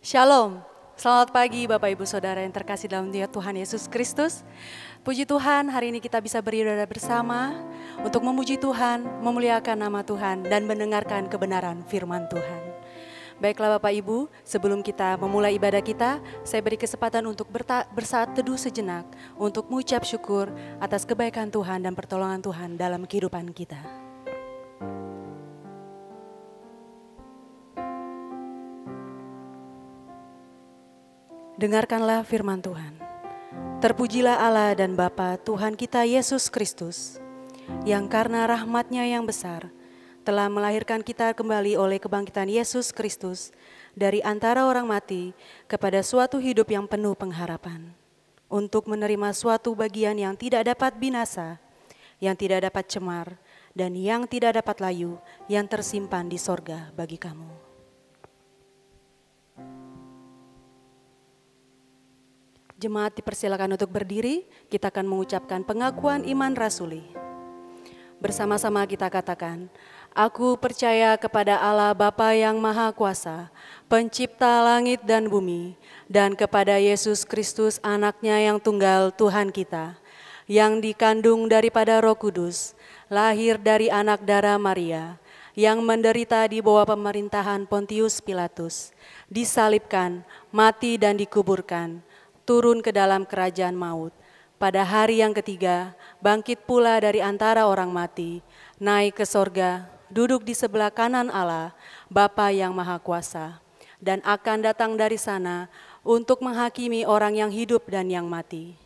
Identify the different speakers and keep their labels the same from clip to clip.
Speaker 1: Shalom, selamat pagi Bapak Ibu Saudara yang terkasih dalam dia Tuhan Yesus Kristus. Puji Tuhan, hari ini kita bisa beribadah bersama untuk memuji Tuhan, memuliakan nama Tuhan, dan mendengarkan kebenaran firman Tuhan. Baiklah Bapak Ibu, sebelum kita memulai ibadah kita, saya beri kesempatan untuk bersaat teduh sejenak untuk mengucap syukur atas kebaikan Tuhan dan pertolongan Tuhan dalam kehidupan kita. Dengarkanlah firman Tuhan. Terpujilah Allah dan Bapa Tuhan kita Yesus Kristus, yang karena rahmat-Nya yang besar telah melahirkan kita kembali oleh kebangkitan Yesus Kristus dari antara orang mati kepada suatu hidup yang penuh pengharapan, untuk menerima suatu bagian yang tidak dapat binasa, yang tidak dapat cemar, dan yang tidak dapat layu, yang tersimpan di sorga bagi kamu. Jemaat dipersilakan untuk berdiri, kita akan mengucapkan pengakuan iman rasuli. Bersama-sama kita katakan, aku percaya kepada Allah Bapa yang Maha Kuasa, pencipta langit dan bumi, dan kepada Yesus Kristus anaknya yang tunggal Tuhan kita, yang dikandung daripada Roh Kudus, lahir dari anak darah Maria, yang menderita di bawah pemerintahan Pontius Pilatus, disalibkan, mati dan dikuburkan, turun ke dalam kerajaan maut. Pada hari yang ketiga, bangkit pula dari antara orang mati, naik ke sorga, duduk di sebelah kanan Allah, Bapa yang Maha Kuasa, dan akan datang dari sana untuk menghakimi orang yang hidup dan yang mati.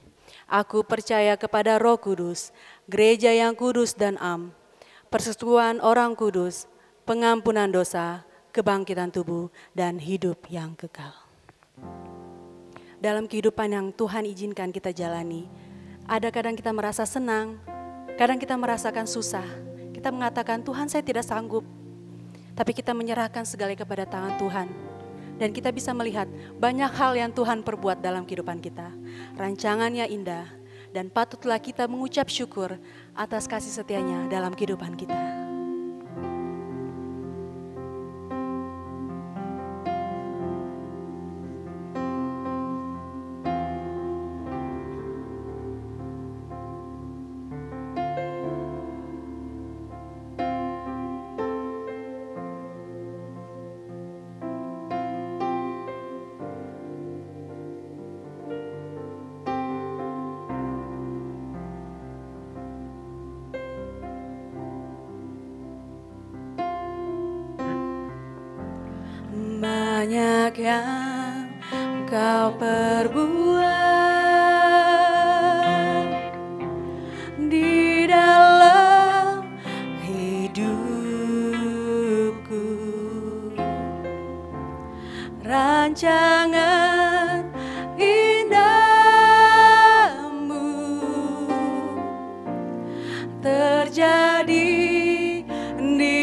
Speaker 1: Aku percaya kepada Roh Kudus, gereja yang kudus dan am, persekutuan orang kudus, pengampunan dosa, kebangkitan tubuh, dan hidup yang kekal. Dalam kehidupan yang Tuhan izinkan kita jalani, ada kadang kita merasa senang, kadang kita merasakan susah. Kita mengatakan, Tuhan saya tidak sanggup. Tapi kita menyerahkan segala kepada tangan Tuhan. Dan kita bisa melihat banyak hal yang Tuhan perbuat dalam kehidupan kita. Rancangannya indah, dan patutlah kita mengucap syukur atas kasih setianya dalam kehidupan kita. Banyak yang kau perbuat di dalam hidupku, rancangan indahmu terjadi di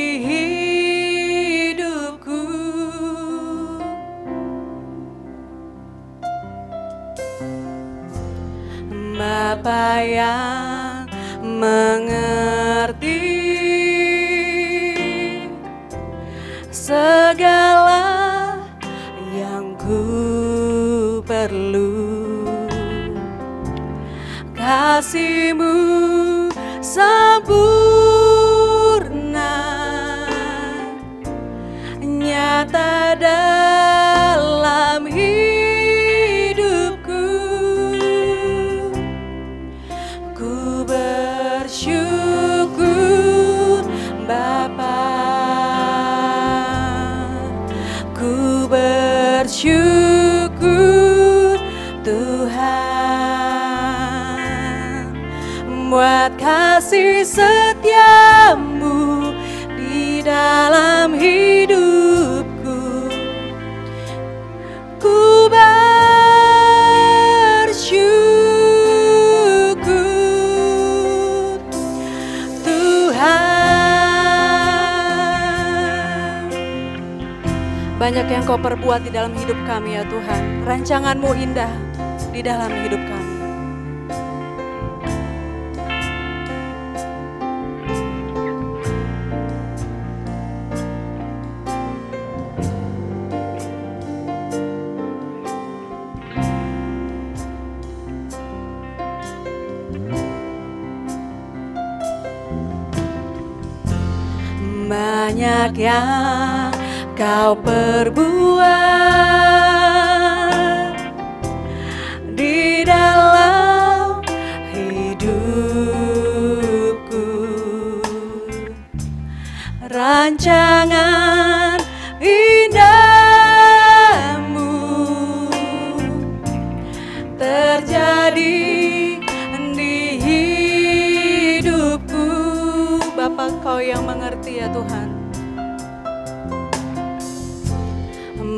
Speaker 1: Bapa yang mengerti segala yang ku perlu, kasih-Mu sempurna nyata dalam hidupku. Bersyukur Bapa, ku bersyukur Tuhan buat kasih setiamu di dalam hidupku. Ku banyak yang kau perbuat di dalam hidup kami ya Tuhan. Rancangan-Mu indah di dalam hidup kami. banyak yang kau perbuat di dalam hidupku. Rancangan indahmu terjadi di hidupku. Bapa, Kau yang mengerti ya Tuhan.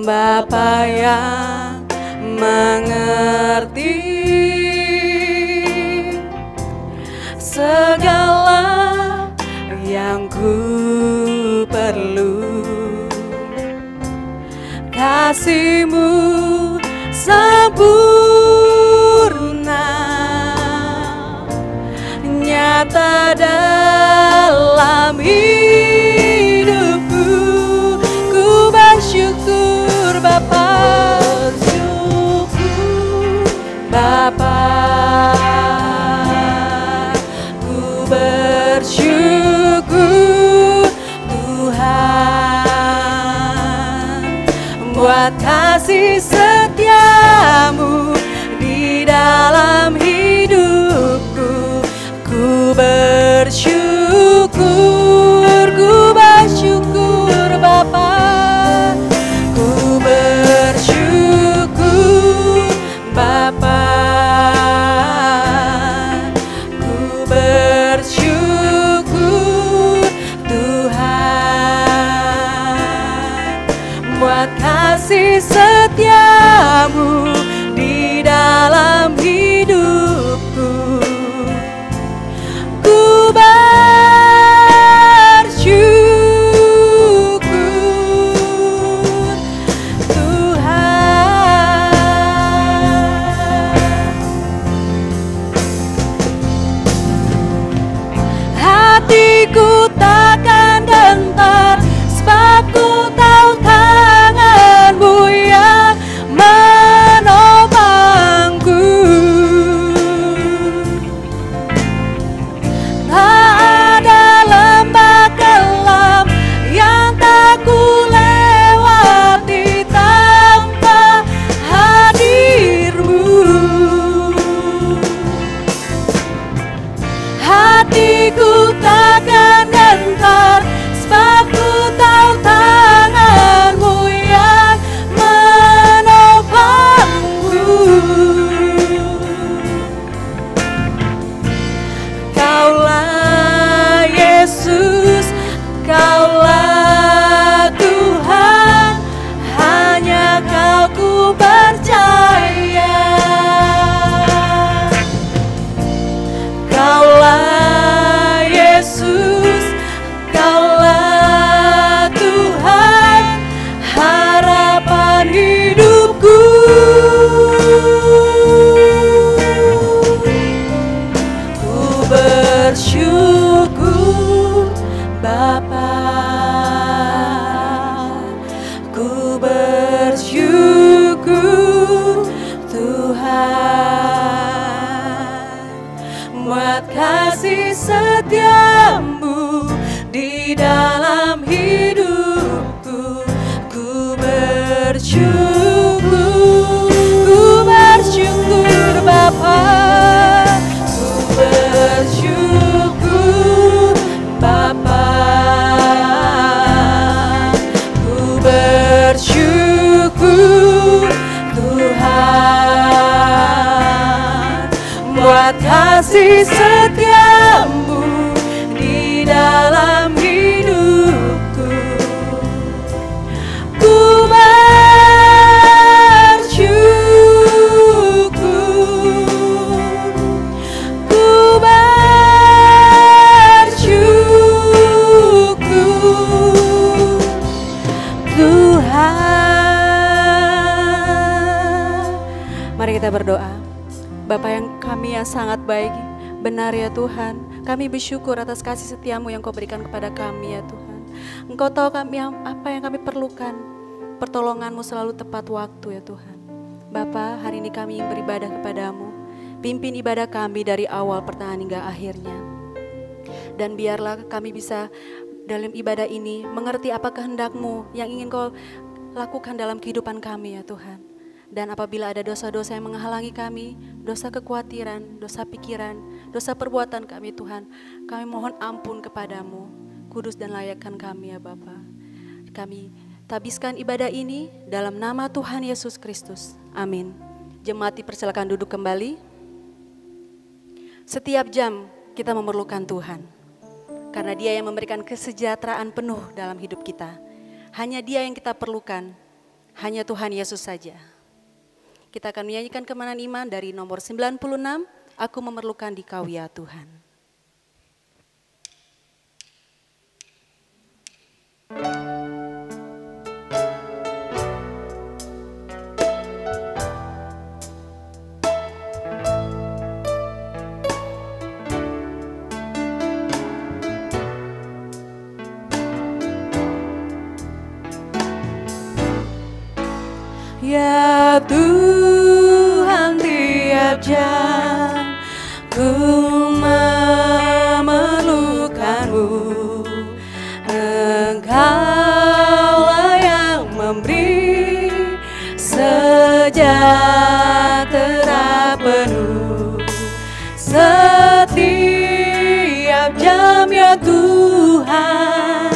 Speaker 1: Bapa yang mengerti segala yang ku perlu. Kasih-Mu sempurna, nyata dalam hidupku. Ku bersyukur Bapa, Bapa, ku bersyukur Tuhan buat kasih setiamu di dalam hidupku. Ku bersyukur Bapa, ku bersyukur Bapa, ku bersyukur Tuhan buat kasih setiamu di dalam hidupku. Ku bersyukur Tuhan. Hatiku takkan gentar sebab ku tahu tangan-Mu yang menopangku. Tak ada lembah kelam yang tak ku lewati tanpa hadir-Mu. Hatiku takkan gentar sebab ku tahu tangan-Mu yang menopangku. Kaulah Yesus, Kaulah Tuhan, hanya Kau ku percaya. Kaulah Yesus, Kaulah Tuhan, harapan hidupku. Ku bersyukur Bapa, ku bersyukur Tuhan buat kasih setiamu di dalam hidupku. Ku bersyukur Bapa, ku bersyukur Bapa, ku bersyukur Tuhan buat kasih setiamu di dalam hidupku. Ku bersyukur, ku bersyukur Tuhan. Mari kita berdoa. Bapa yang kami yang sangat baik, benar ya Tuhan, kami bersyukur atas kasih setiamu yang Kau berikan kepada kami ya Tuhan. Engkau tahu kami apa yang kami perlukan, pertolongan-Mu selalu tepat waktu ya Tuhan. Bapa, hari ini kami ingin beribadah kepadamu, pimpin ibadah kami dari awal pertengahan hingga akhirnya. Dan biarlah kami bisa dalam ibadah ini mengerti apa kehendak-Mu yang ingin Kau lakukan dalam kehidupan kami ya Tuhan. Dan apabila ada dosa-dosa yang menghalangi kami, dosa kekhawatiran, dosa pikiran, dosa perbuatan kami Tuhan, kami mohon ampun kepadamu, kudus dan layakkan kami ya Bapa. Kami tabiskan ibadah ini dalam nama Tuhan Yesus Kristus. Amin. Jemaat dipersilakan duduk kembali. Setiap jam kita memerlukan Tuhan, karena Dia yang memberikan kesejahteraan penuh dalam hidup kita. Hanya Dia yang kita perlukan, hanya Tuhan Yesus saja. Kita akan menyanyikan kemenangan iman dari nomor 96, Aku Memerlukan Dikau ya Tuhan. Ya Tuhan, tiap jam ku memerlukan-Mu. Engkaulah yang memberi sejahtera penuh. Setiap jam ya Tuhan,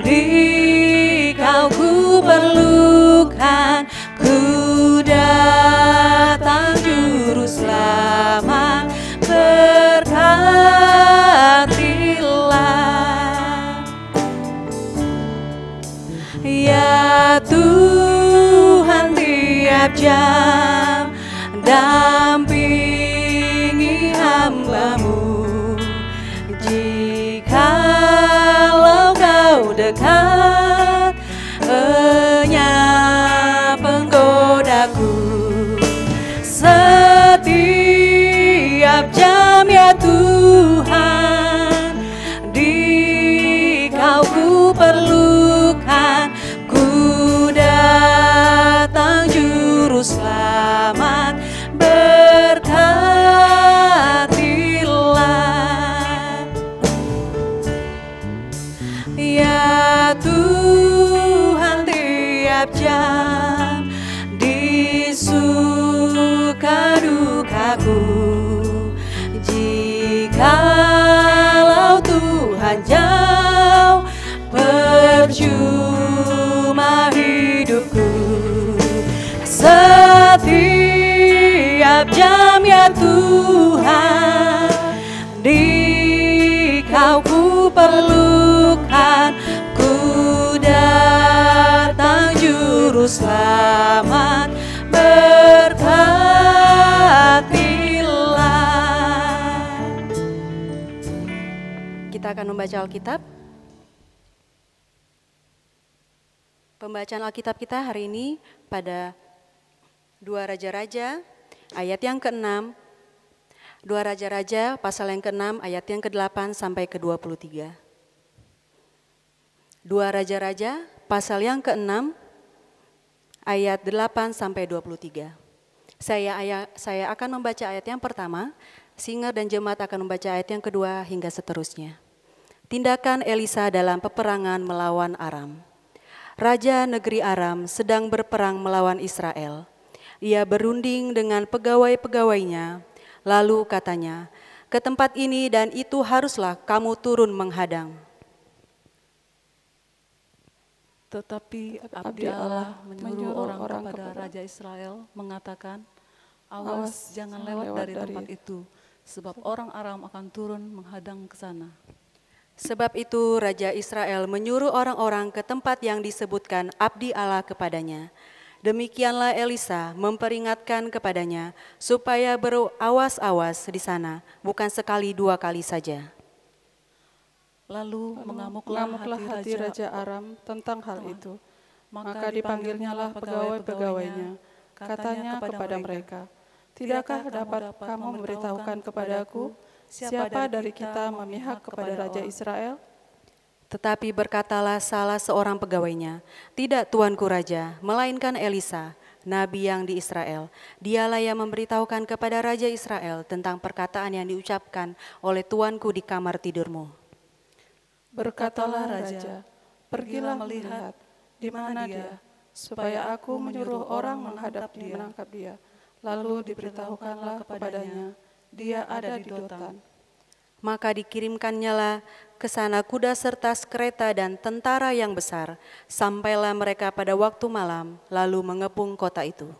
Speaker 1: Dikau ku perlukan. Ku datang juru selamat, berkatilah. Ya Tuhan, tiap jam dampingi hamba-Mu. Jikalau Kau dekat, enyap penggodaku. Setiap jam ya Tuhan, Dikau ku perlukan. Ku datang juru selamat, berkatilah. Ya Tuhan, tiap jam di suka dukaku. Jikalau Tuhan jauh, percuma hidupku. Setiap jam ya Tuhan, Dikau ku perlukan. Ku datang juru selamat, berkatilah. Kita akan membaca Alkitab. Pembacaan Alkitab kita hari ini pada 2 Raja-Raja ayat yang ke-6. 2 Raja-Raja pasal yang ke-6 ayat yang ke-8 sampai ke-23. 2 Raja-Raja pasal yang ke-6 ayat 8 sampai 23. Saya akan membaca ayat yang pertama, Singer dan jemaat akan membaca ayat yang kedua hingga seterusnya. Tindakan Elisa dalam peperangan melawan Aram. Raja negeri Aram sedang berperang melawan Israel. Ia berunding dengan pegawai-pegawainya, lalu katanya, "Ke tempat ini dan itu haruslah kamu turun menghadang."
Speaker 2: Tetapi abdi Allah menyuruh orang kepada Raja Israel mengatakan, "Awas, jangan lewat dari tempat itu, sebab orang Aram akan turun menghadang ke sana."
Speaker 1: Sebab itu Raja Israel menyuruh orang-orang ke tempat yang disebutkan abdi Allah kepadanya. Demikianlah Elisa memperingatkan kepadanya supaya berawas-awas di sana, bukan sekali 2 kali saja.
Speaker 2: Lalu mengamuklah hati Raja Aram tentang hal itu. Maka dipanggilnyalah pegawai-pegawainya. Katanya kepada mereka, "Tidakkah dapat kamu memberitahukan kepadaku siapa dari kita memihak kepada Raja Israel?"
Speaker 1: Tetapi berkatalah salah seorang pegawainya, "Tidak tuanku Raja, melainkan Elisa, nabi yang di Israel. Dialah yang memberitahukan kepada Raja Israel tentang perkataan yang diucapkan oleh tuanku di kamar tidurmu."
Speaker 2: Berkatalah raja, pergilah melihat di mana dia, supaya aku menyuruh orang menangkap dia. Lalu diberitahukanlah kepadanya, dia ada di Dotan.
Speaker 1: Maka dikirimkannyalah ke sana kuda serta kereta dan tentara yang besar. Sampailah mereka pada waktu malam, lalu mengepung kota itu.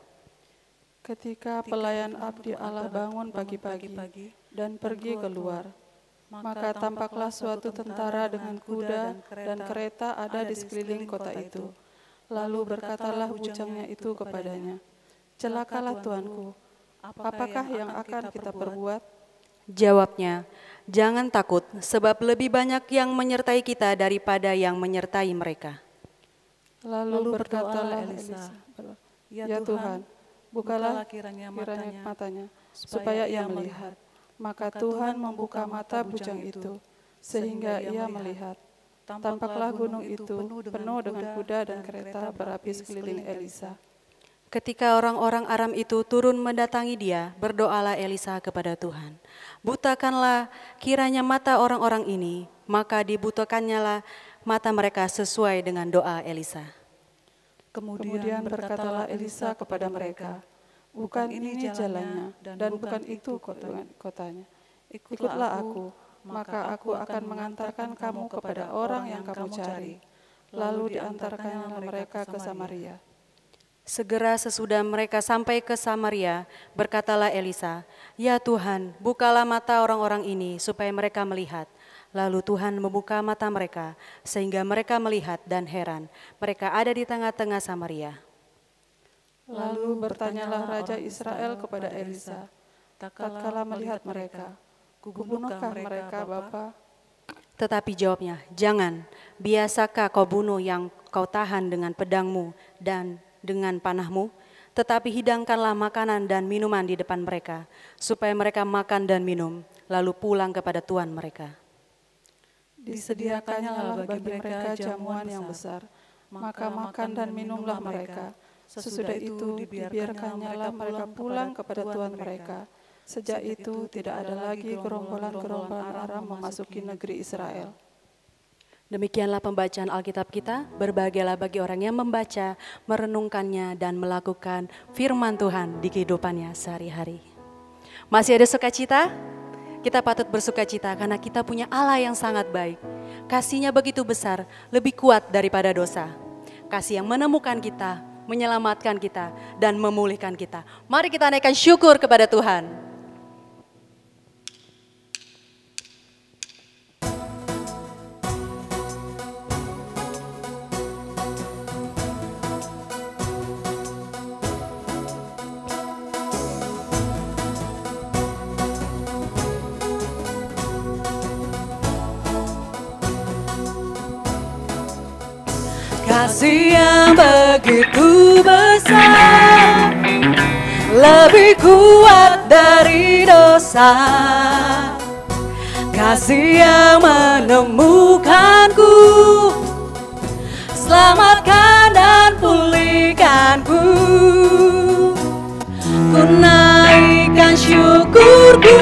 Speaker 2: Ketika pelayan abdi Allah bangun pagi-pagi dan pergi keluar, maka tampaklah suatu tentara dengan kuda dan kereta ada di sekeliling kota itu. Lalu berkatalah bujangnya itu kepadanya, celakalah tuanku, apakah yang akan kita perbuat?
Speaker 1: Jawabnya, jangan takut, sebab lebih banyak yang menyertai kita daripada yang menyertai mereka.
Speaker 2: Lalu berkatalah Elisa, ya Tuhan, bukalah kiranya matanya, supaya ia melihat. Maka Tuhan membuka mata bujang itu, sehingga ia melihat. Tampaklah gunung itu penuh dengan kuda dan kereta berapi sekeliling Elisa.
Speaker 1: Ketika orang-orang Aram itu turun mendatangi dia, berdoalah Elisa kepada Tuhan. Butakanlah kiranya mata orang-orang ini, maka dibutakannya mata mereka sesuai dengan doa Elisa.
Speaker 2: Kemudian berkatalah Elisa kepada mereka, bukan ini jalannya dan bukan itu kotanya. Ikutlah aku, maka aku akan mengantarkan kamu kepada orang yang kamu cari. Lalu diantarkannya mereka ke Samaria.
Speaker 1: Segera sesudah mereka sampai ke Samaria, berkatalah Elisa, ya Tuhan, bukalah mata orang-orang ini supaya mereka melihat. Lalu Tuhan membuka mata mereka, sehingga mereka melihat dan heran. Mereka ada di tengah-tengah Samaria.
Speaker 2: Lalu bertanyalah Raja Israel kepada Elisa, tatkala melihat mereka, kubunuhkah mereka Bapa?
Speaker 1: Tetapi jawabnya, jangan, biasakah kau bunuh yang kau tahan dengan pedangmu dan dengan panahmu? Tetapi hidangkanlah makanan dan minuman di depan mereka, supaya mereka makan dan minum, lalu pulang kepada tuan mereka.
Speaker 2: Disediakannya bagi mereka jamuan yang besar, maka makan dan minumlah mereka. Sesudah itu dibiarkannyalah mereka pulang kepada tuan mereka. Sejak itu tidak ada lagi gerombolan-gerombolan Aram memasuki negeri Israel.
Speaker 1: Demikianlah pembacaan Alkitab kita. Berbahagialah bagi orang yang membaca, merenungkannya, dan melakukan firman Tuhan di kehidupannya sehari-hari. Masih ada sukacita? Kita patut bersukacita karena kita punya Allah yang sangat baik. Kasih-Nya begitu besar, lebih kuat daripada dosa. Kasih yang menemukan kita, menyelamatkan kita, dan memulihkan kita. Mari kita naikkan syukur kepada Tuhan. Kasih yang begitu besar, lebih kuat dari dosa. Kasih yang menemukanku, selamatkan dan pulihkanku. Ku naikkan syukurku,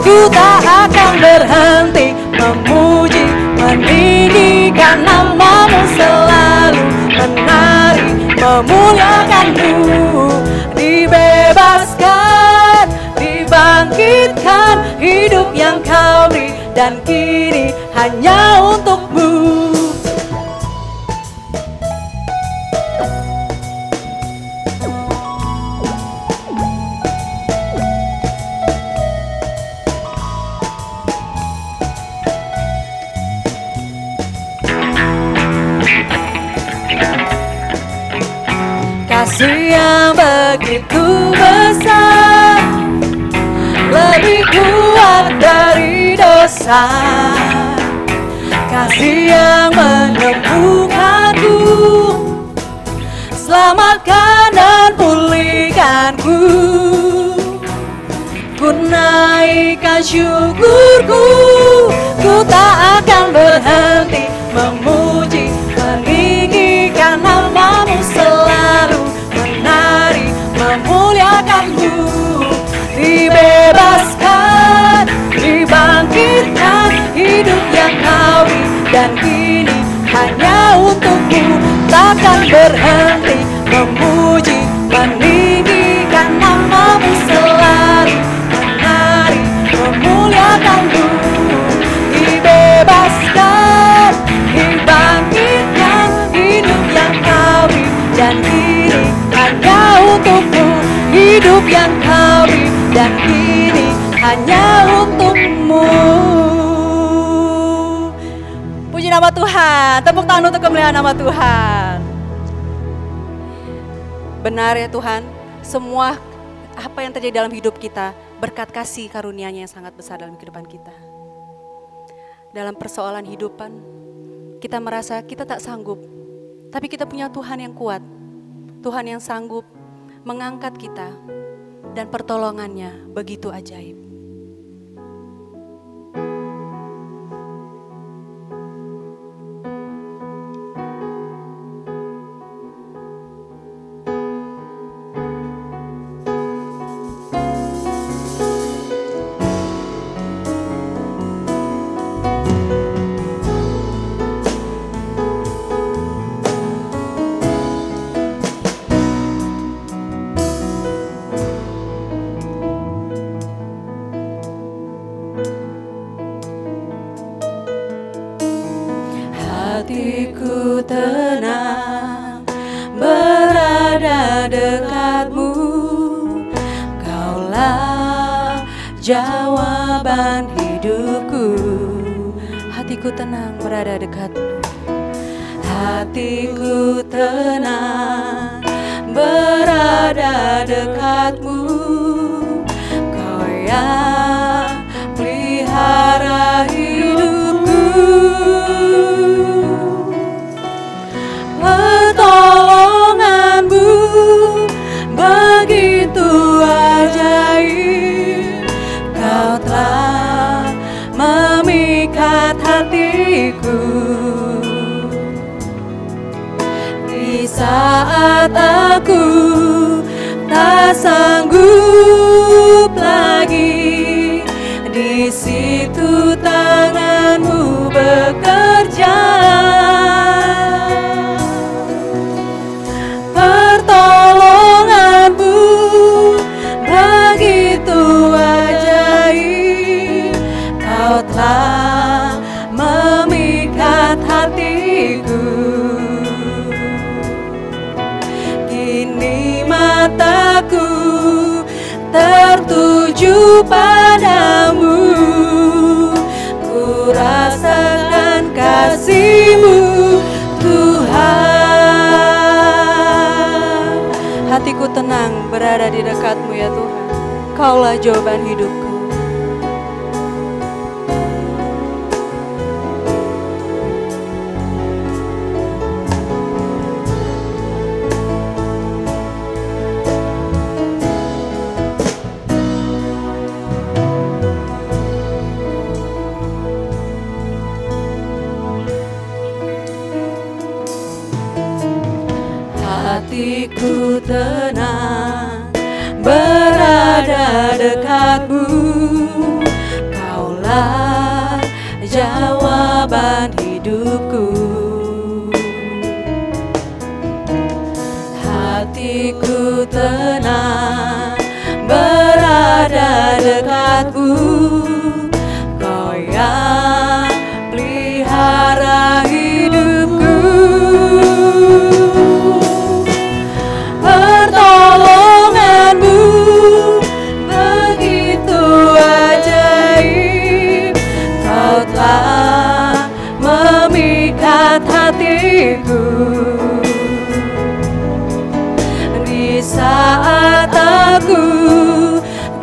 Speaker 1: ku tak akan berhenti memuji, meninggikan nama-Mu, selalu menari, memuliakan-Mu. Dibebaskan, dibangkitkan, hidup yang Kau beri, dan kini hanya untuk-Mu. Kasih yang begitu besar, lebih kuat dari dosa. Kasih yang menemukanku, selamatkan dan pulihkanku. Ku naikkan syukurku, ku tak akan berhenti memuji, meninggikan nama-Mu, selalu menari, memuliakan-Mu. Dibebaskan, dibangkitkan, hidup yang Kau beri, berhenti memuji, meninggikan nama-Mu selalu, menari memuliakan-Mu. Dibebaskan, dibangkitkan, hidup yang Kau beri, dan ini hanya untuk-Mu. Hidup yang Kau beri, dan ini hanya untuk-Mu. Puji nama Tuhan, tepuk tangan untuk kemuliaan nama Tuhan. Benar ya Tuhan, semua apa yang terjadi dalam hidup kita berkat kasih karunia-Nya yang sangat besar dalam kehidupan kita. Dalam persoalan hidupan, kita merasa kita tak sanggup, tapi kita punya Tuhan yang kuat, Tuhan yang sanggup mengangkat kita, dan pertolongan-Nya begitu ajaib. Hatiku tenang berada dekat-Mu, Kaulah jawaban hidupku. Hatiku tenang berada dekat-Mu, hatiku tenang berada dekat-Mu, Kau yang pelihara hidupku. Pertolongan-Mu begitu ajaib, Kau telah memikat hatiku. Di saat aku tak sanggup lagi, di situ tangan-Mu bekerja. Pertolongan-Mu begitu ajaib, Kau telah memikat hatiku. Kini mataku tertuju padamu, ku rasakan kasih-Mu Tuhan. Hatiku tenang berada di dekat-Mu ya Tuhan, Kaulah jawaban hidupku. Hatiku tenang berada dekat-Mu, Kaulah jawaban hidupku. Hatiku tenang berada dekat-Mu, Kau yang pelihara hidupku. Pertolongan-Mu begitu ajaib, Kau telah memikat hatiku. Di saat aku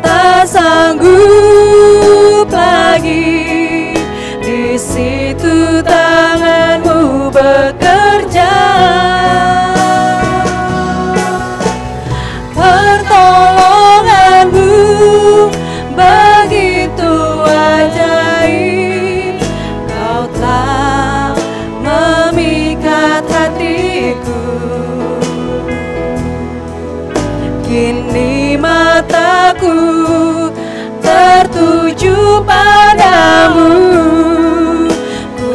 Speaker 1: tak sanggup lagi, di situ tangan-Mu bekerja. Pertolongan-Mu begitu ajaib, Kau telah memikat hatiku. Kini mataku tertuju padamu, ku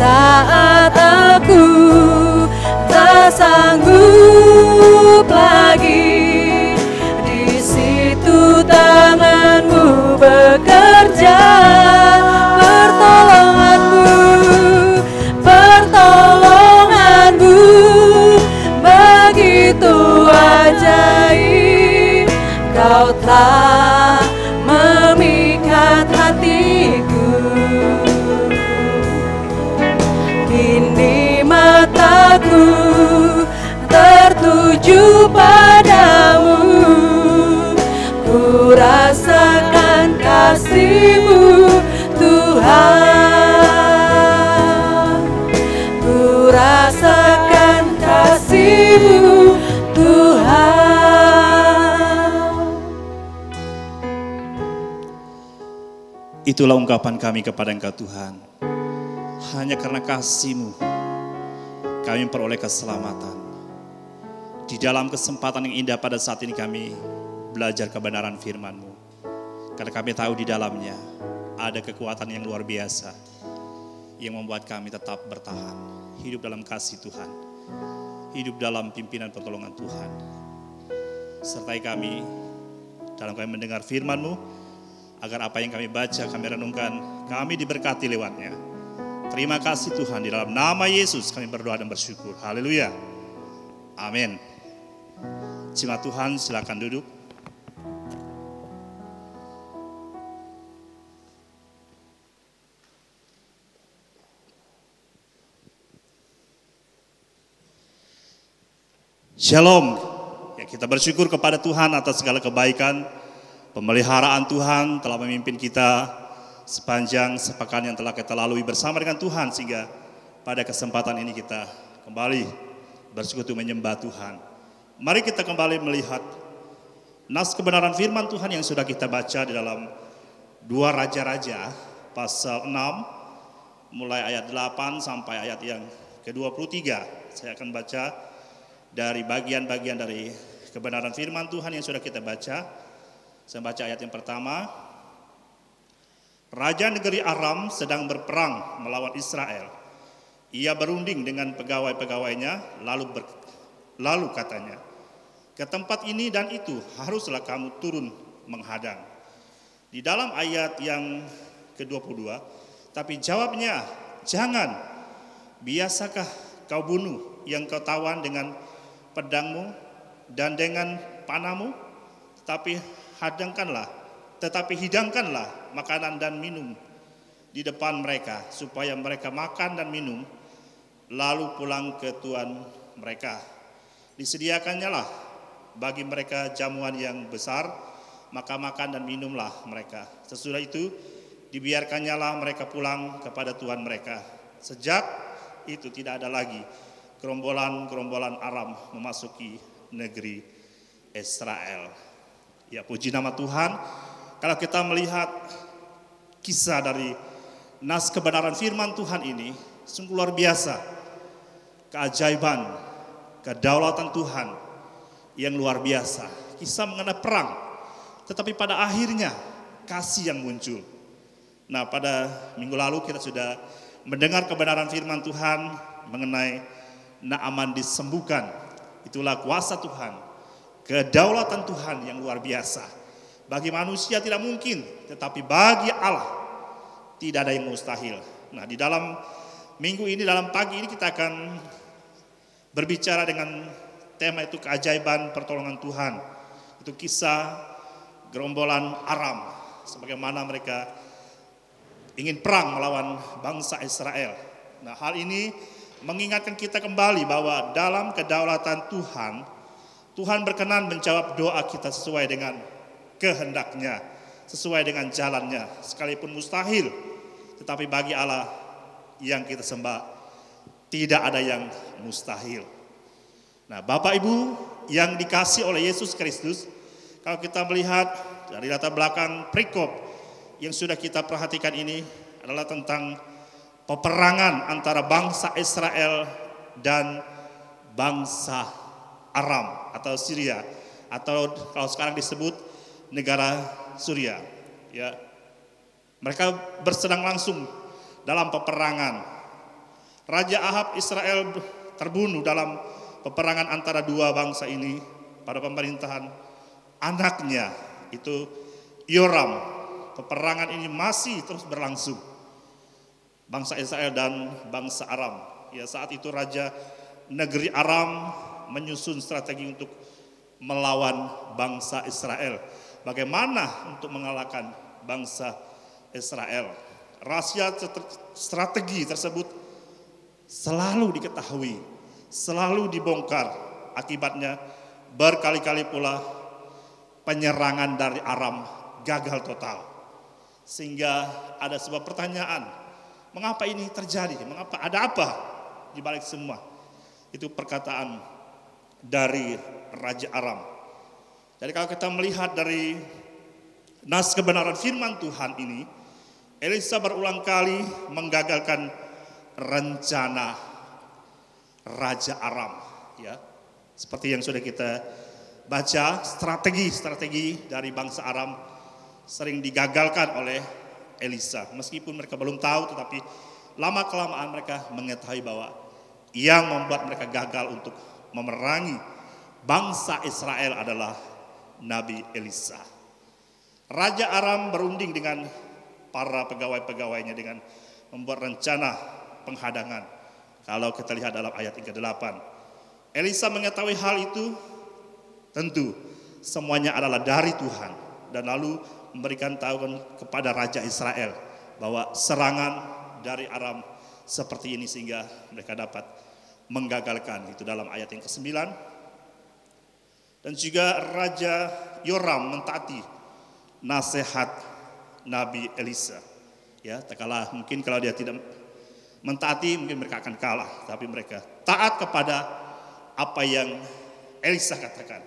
Speaker 1: saat aku tak sanggup lagi, di situ tangan-Mu bekerja. Pertolongan-Mu begitu ajaib. Kau telah memikat hatiku. Kini mataku tertuju padamu, ku rasakan kasih-Mu Tuhan, ku rasakan kasih-Mu Tuhan.
Speaker 3: Itulah ungkapan kami kepada Engkau Tuhan. Hanya karena kasih-Mu kami memperoleh keselamatan. Di dalam kesempatan yang indah pada saat ini kami belajar kebenaran firman-Mu. Karena kami tahu di dalamnya ada kekuatan yang luar biasa yang membuat kami tetap bertahan. Hidup dalam kasih Tuhan. Hidup dalam pimpinan pertolongan Tuhan. Sertai kami dalam kami mendengar firman-Mu, agar apa yang kami baca, kami renungkan, kami diberkati lewatnya. Terima kasih Tuhan, di dalam nama Yesus kami berdoa dan bersyukur. Haleluya. Amin. Jemaat Tuhan silakan duduk. Shalom. Ya, kita bersyukur kepada Tuhan atas segala kebaikan, pemeliharaan Tuhan telah memimpin kita sepanjang sepekan yang telah kita lalui bersama dengan Tuhan, sehingga pada kesempatan ini kita kembali bersekutu menyembah Tuhan. Mari kita kembali melihat nas kebenaran firman Tuhan yang sudah kita baca di dalam 2 Raja-Raja pasal 6 mulai ayat 8 sampai ayat yang ke-23. Saya akan baca dari bagian-bagian dari kebenaran firman Tuhan yang sudah kita baca. Saya baca ayat yang pertama. Raja negeri Aram sedang berperang melawan Israel. Ia berunding dengan pegawai-pegawainya, lalu katanya, ke tempat ini dan itu haruslah kamu turun menghadang. Di dalam ayat yang ke-22, tapi jawabnya, jangan, biasakah kau bunuh yang kau tawan dengan pedangmu dan dengan panahmu? Tetapi hidangkanlah makanan dan minum di depan mereka, supaya mereka makan dan minum, lalu pulang ke tuan mereka. Disediakannya lah bagi mereka jamuan yang besar, maka makan dan minumlah mereka. Sesudah itu dibiarkannya lah mereka pulang kepada tuan mereka. Sejak itu tidak ada lagi gerombolan-gerombolan Aram memasuki negeri Israel. Ya, puji nama Tuhan. Kalau kita melihat kisah dari nas kebenaran firman Tuhan ini, sungguh luar biasa. Keajaiban, kedaulatan Tuhan yang luar biasa. Kisah mengenai perang, tetapi pada akhirnya kasih yang muncul. Nah, pada minggu lalu kita sudah mendengar kebenaran firman Tuhan mengenai Naaman disembuhkan. Itulah kuasa Tuhan, kedaulatan Tuhan yang luar biasa. Bagi manusia tidak mungkin, tetapi bagi Allah tidak ada yang mustahil. Nah, di dalam minggu ini, dalam pagi ini kita akan berbicara dengan tema itu, keajaiban pertolongan Tuhan. Itu kisah gerombolan Aram, sebagaimana mereka ingin perang melawan bangsa Israel. Nah, hal ini mengingatkan kita kembali bahwa dalam kedaulatan Tuhan, Tuhan berkenan menjawab doa kita sesuai dengan kehendaknya, sesuai dengan jalannya. Sekalipun mustahil, tetapi bagi Allah yang kita sembah tidak ada yang mustahil. Nah, Bapak Ibu yang dikasih oleh Yesus Kristus, kalau kita melihat dari latar belakang perikop yang sudah kita perhatikan ini adalah tentang peperangan antara bangsa Israel dan bangsa Aram atau Syria, atau kalau sekarang disebut negara Suriah. Ya, mereka bersedang langsung dalam peperangan. Raja Ahab Israel terbunuh dalam peperangan antara dua bangsa ini pada pemerintahan anaknya itu Yoram. Peperangan ini masih terus berlangsung. Bangsa Israel dan bangsa Aram. Ya, saat itu raja negeri Aram menyusun strategi untuk melawan bangsa Israel. Bagaimana untuk mengalahkan bangsa Israel? Rahasia strategi tersebut selalu diketahui, selalu dibongkar. Akibatnya berkali-kali pula penyerangan dari Aram gagal total. Sehingga ada sebuah pertanyaan, mengapa ini terjadi? Mengapa? Ada apa di balik semua? Itu perkataan dari Raja Aram. Jadi kalau kita melihat dari nas kebenaran firman Tuhan ini, Elisa berulang kali menggagalkan rencana Raja Aram. Ya, seperti yang sudah kita baca, strategi dari bangsa Aram sering digagalkan oleh Elisa. Meskipun mereka belum tahu, tetapi lama-kelamaan mereka mengetahui bahwa yang membuat mereka gagal untuk memerangi bangsa Israel adalah Nabi Elisa. Raja Aram berunding dengan para pegawai-pegawainya dengan membuat rencana penghadangan. Kalau kita lihat dalam ayat yang ke-8, Elisa mengetahui hal itu, tentu semuanya adalah dari Tuhan, dan lalu memberikan tahu kepada Raja Israel bahwa serangan dari Aram seperti ini sehingga mereka dapat menggagalkan. Itu dalam ayat yang ke-9. Dan juga Raja Yoram mentaati nasihat Nabi Elisa. Ya, tak kalah mungkin kalau dia tidak mentaati mungkin mereka akan kalah, tapi mereka taat kepada apa yang Elisa katakan.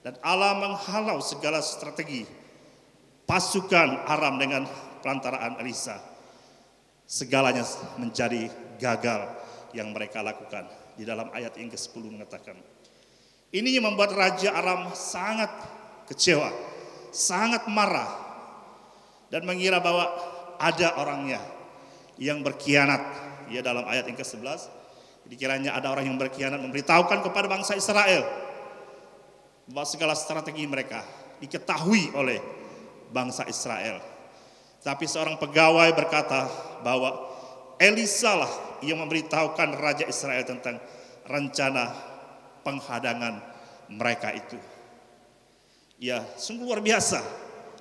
Speaker 3: Dan Allah menghalau segala strategi pasukan Aram dengan pelantaraan Elisa. Segalanya menjadi gagal yang mereka lakukan. Di dalam ayat yang ke-10 mengatakan, ini yang membuat Raja Aram sangat kecewa, sangat marah, dan mengira bahwa ada orangnya yang berkhianat. Ya, dalam ayat yang ke-11, dikiranya ada orang yang berkhianat memberitahukan kepada bangsa Israel bahwa segala strategi mereka diketahui oleh bangsa Israel. Tapi seorang pegawai berkata bahwa Elisa lah yang memberitahukan Raja Israel tentang rencana penghadangan mereka itu. Ya, sungguh luar biasa.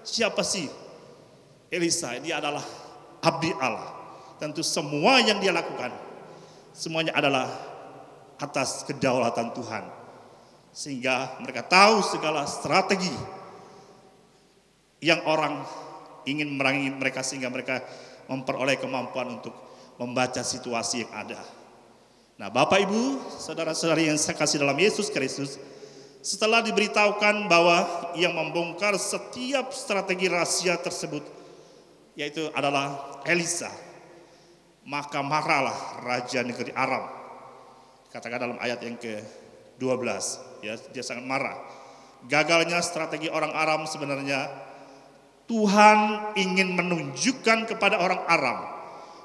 Speaker 3: Siapa sih Elisa? Dia adalah abdi Allah. Tentu semua yang dia lakukan, semuanya adalah atas kedaulatan Tuhan. Sehingga mereka tahu segala strategi yang orang ingin merangi mereka, sehingga mereka memperoleh kemampuan untuk membaca situasi yang ada. Nah, Bapak Ibu, saudara-saudari yang saya kasih dalam Yesus Kristus, setelah diberitahukan bahwa yang membongkar setiap strategi rahasia tersebut yaitu adalah Elisa, maka marahlah Raja negeri Aram. Katakan dalam ayat yang ke-12, ya, dia sangat marah. Gagalnya strategi orang Aram sebenarnya Tuhan ingin menunjukkan kepada orang Aram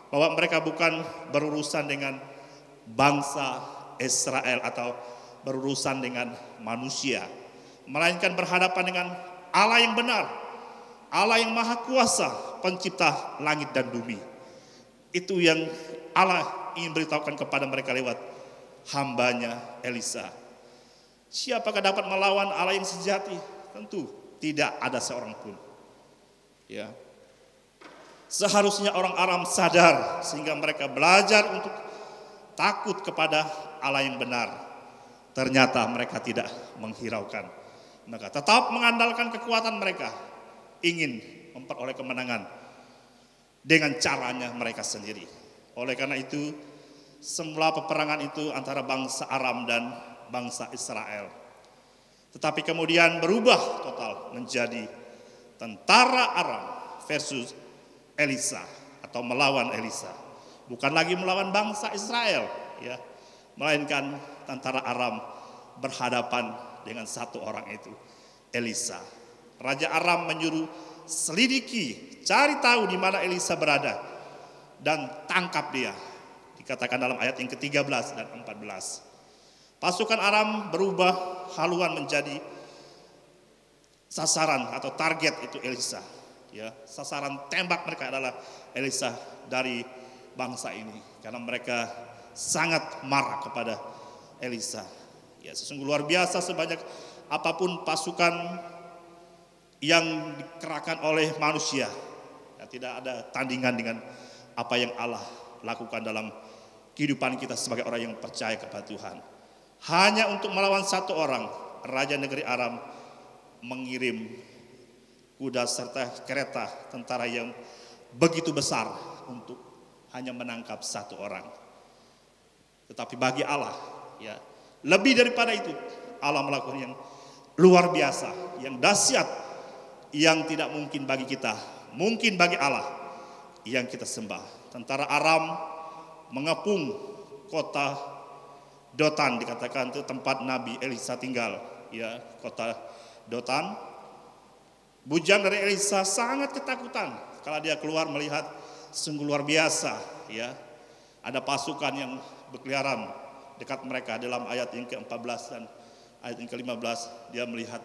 Speaker 3: bahwa mereka bukan berurusan dengan bangsa Israel atau berurusan dengan manusia, melainkan berhadapan dengan Allah yang benar, Allah yang maha kuasa, pencipta langit dan bumi. Itu yang Allah ingin beritahukan kepada mereka lewat hambanya Elisa. Siapakah dapat melawan Allah yang sejati? Tentu tidak ada seorang pun. Ya, seharusnya orang Aram sadar sehingga mereka belajar untuk takut kepada Allah yang benar. Ternyata mereka tidak menghiraukan. Mereka tetap mengandalkan kekuatan mereka, ingin memperoleh kemenangan dengan caranya mereka sendiri. Oleh karena itu, semula peperangan itu antara bangsa Aram dan bangsa Israel. Tetapi kemudian berubah total menjadi tentara Aram versus Elisa atau melawan Elisa. Bukan lagi melawan bangsa Israel, ya, melainkan tentara Aram berhadapan dengan satu orang, itu Elisa. Raja Aram menyuruh selidiki, cari tahu di mana Elisa berada dan tangkap dia. Dikatakan dalam ayat yang ke-13 dan 14. Pasukan Aram berubah haluan menjadi sasaran atau target itu Elisa. Ya, sasaran tembak mereka adalah Elisa dari bangsa ini karena mereka sangat marah kepada Elisa. Ya, sesungguh luar biasa sebanyak apapun pasukan yang dikerahkan oleh manusia, ya, tidak ada tandingan dengan apa yang Allah lakukan dalam kehidupan kita sebagai orang yang percaya kepada Tuhan. Hanya untuk melawan satu orang, Raja Negeri Aram mengirim kuda serta kereta tentara yang begitu besar untuk hanya menangkap satu orang. Tetapi bagi Allah, ya, lebih daripada itu, Allah melakukan yang luar biasa, yang dahsyat, yang tidak mungkin bagi kita, mungkin bagi Allah yang kita sembah. Tentara Aram mengepung kota Dotan, dikatakan itu tempat Nabi Elisa tinggal, ya, kota Dotan. Bujang dari Elisa sangat ketakutan kalau dia keluar melihat sungguh luar biasa, ya. Ada pasukan yang berkeliaran dekat mereka. Dalam ayat yang ke-14 dan ayat yang ke-15 dia melihat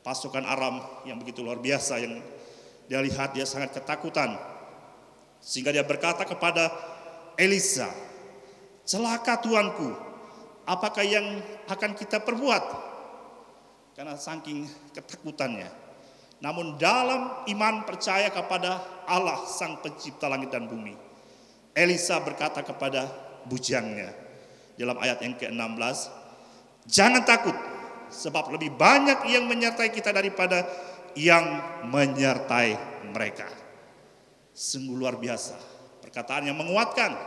Speaker 3: pasukan Aram yang begitu luar biasa, yang dia lihat, dia sangat ketakutan. Sehingga dia berkata kepada Elisa, "Celaka tuanku, apakah yang akan kita perbuat?" Karena saking ketakutannya. Namun dalam iman percaya kepada Allah Sang Pencipta langit dan bumi, Elisa berkata kepada bujangnya dalam ayat yang ke-16, "Jangan takut, sebab lebih banyak yang menyertai kita daripada yang menyertai mereka." Sungguh luar biasa, perkataan yang menguatkan.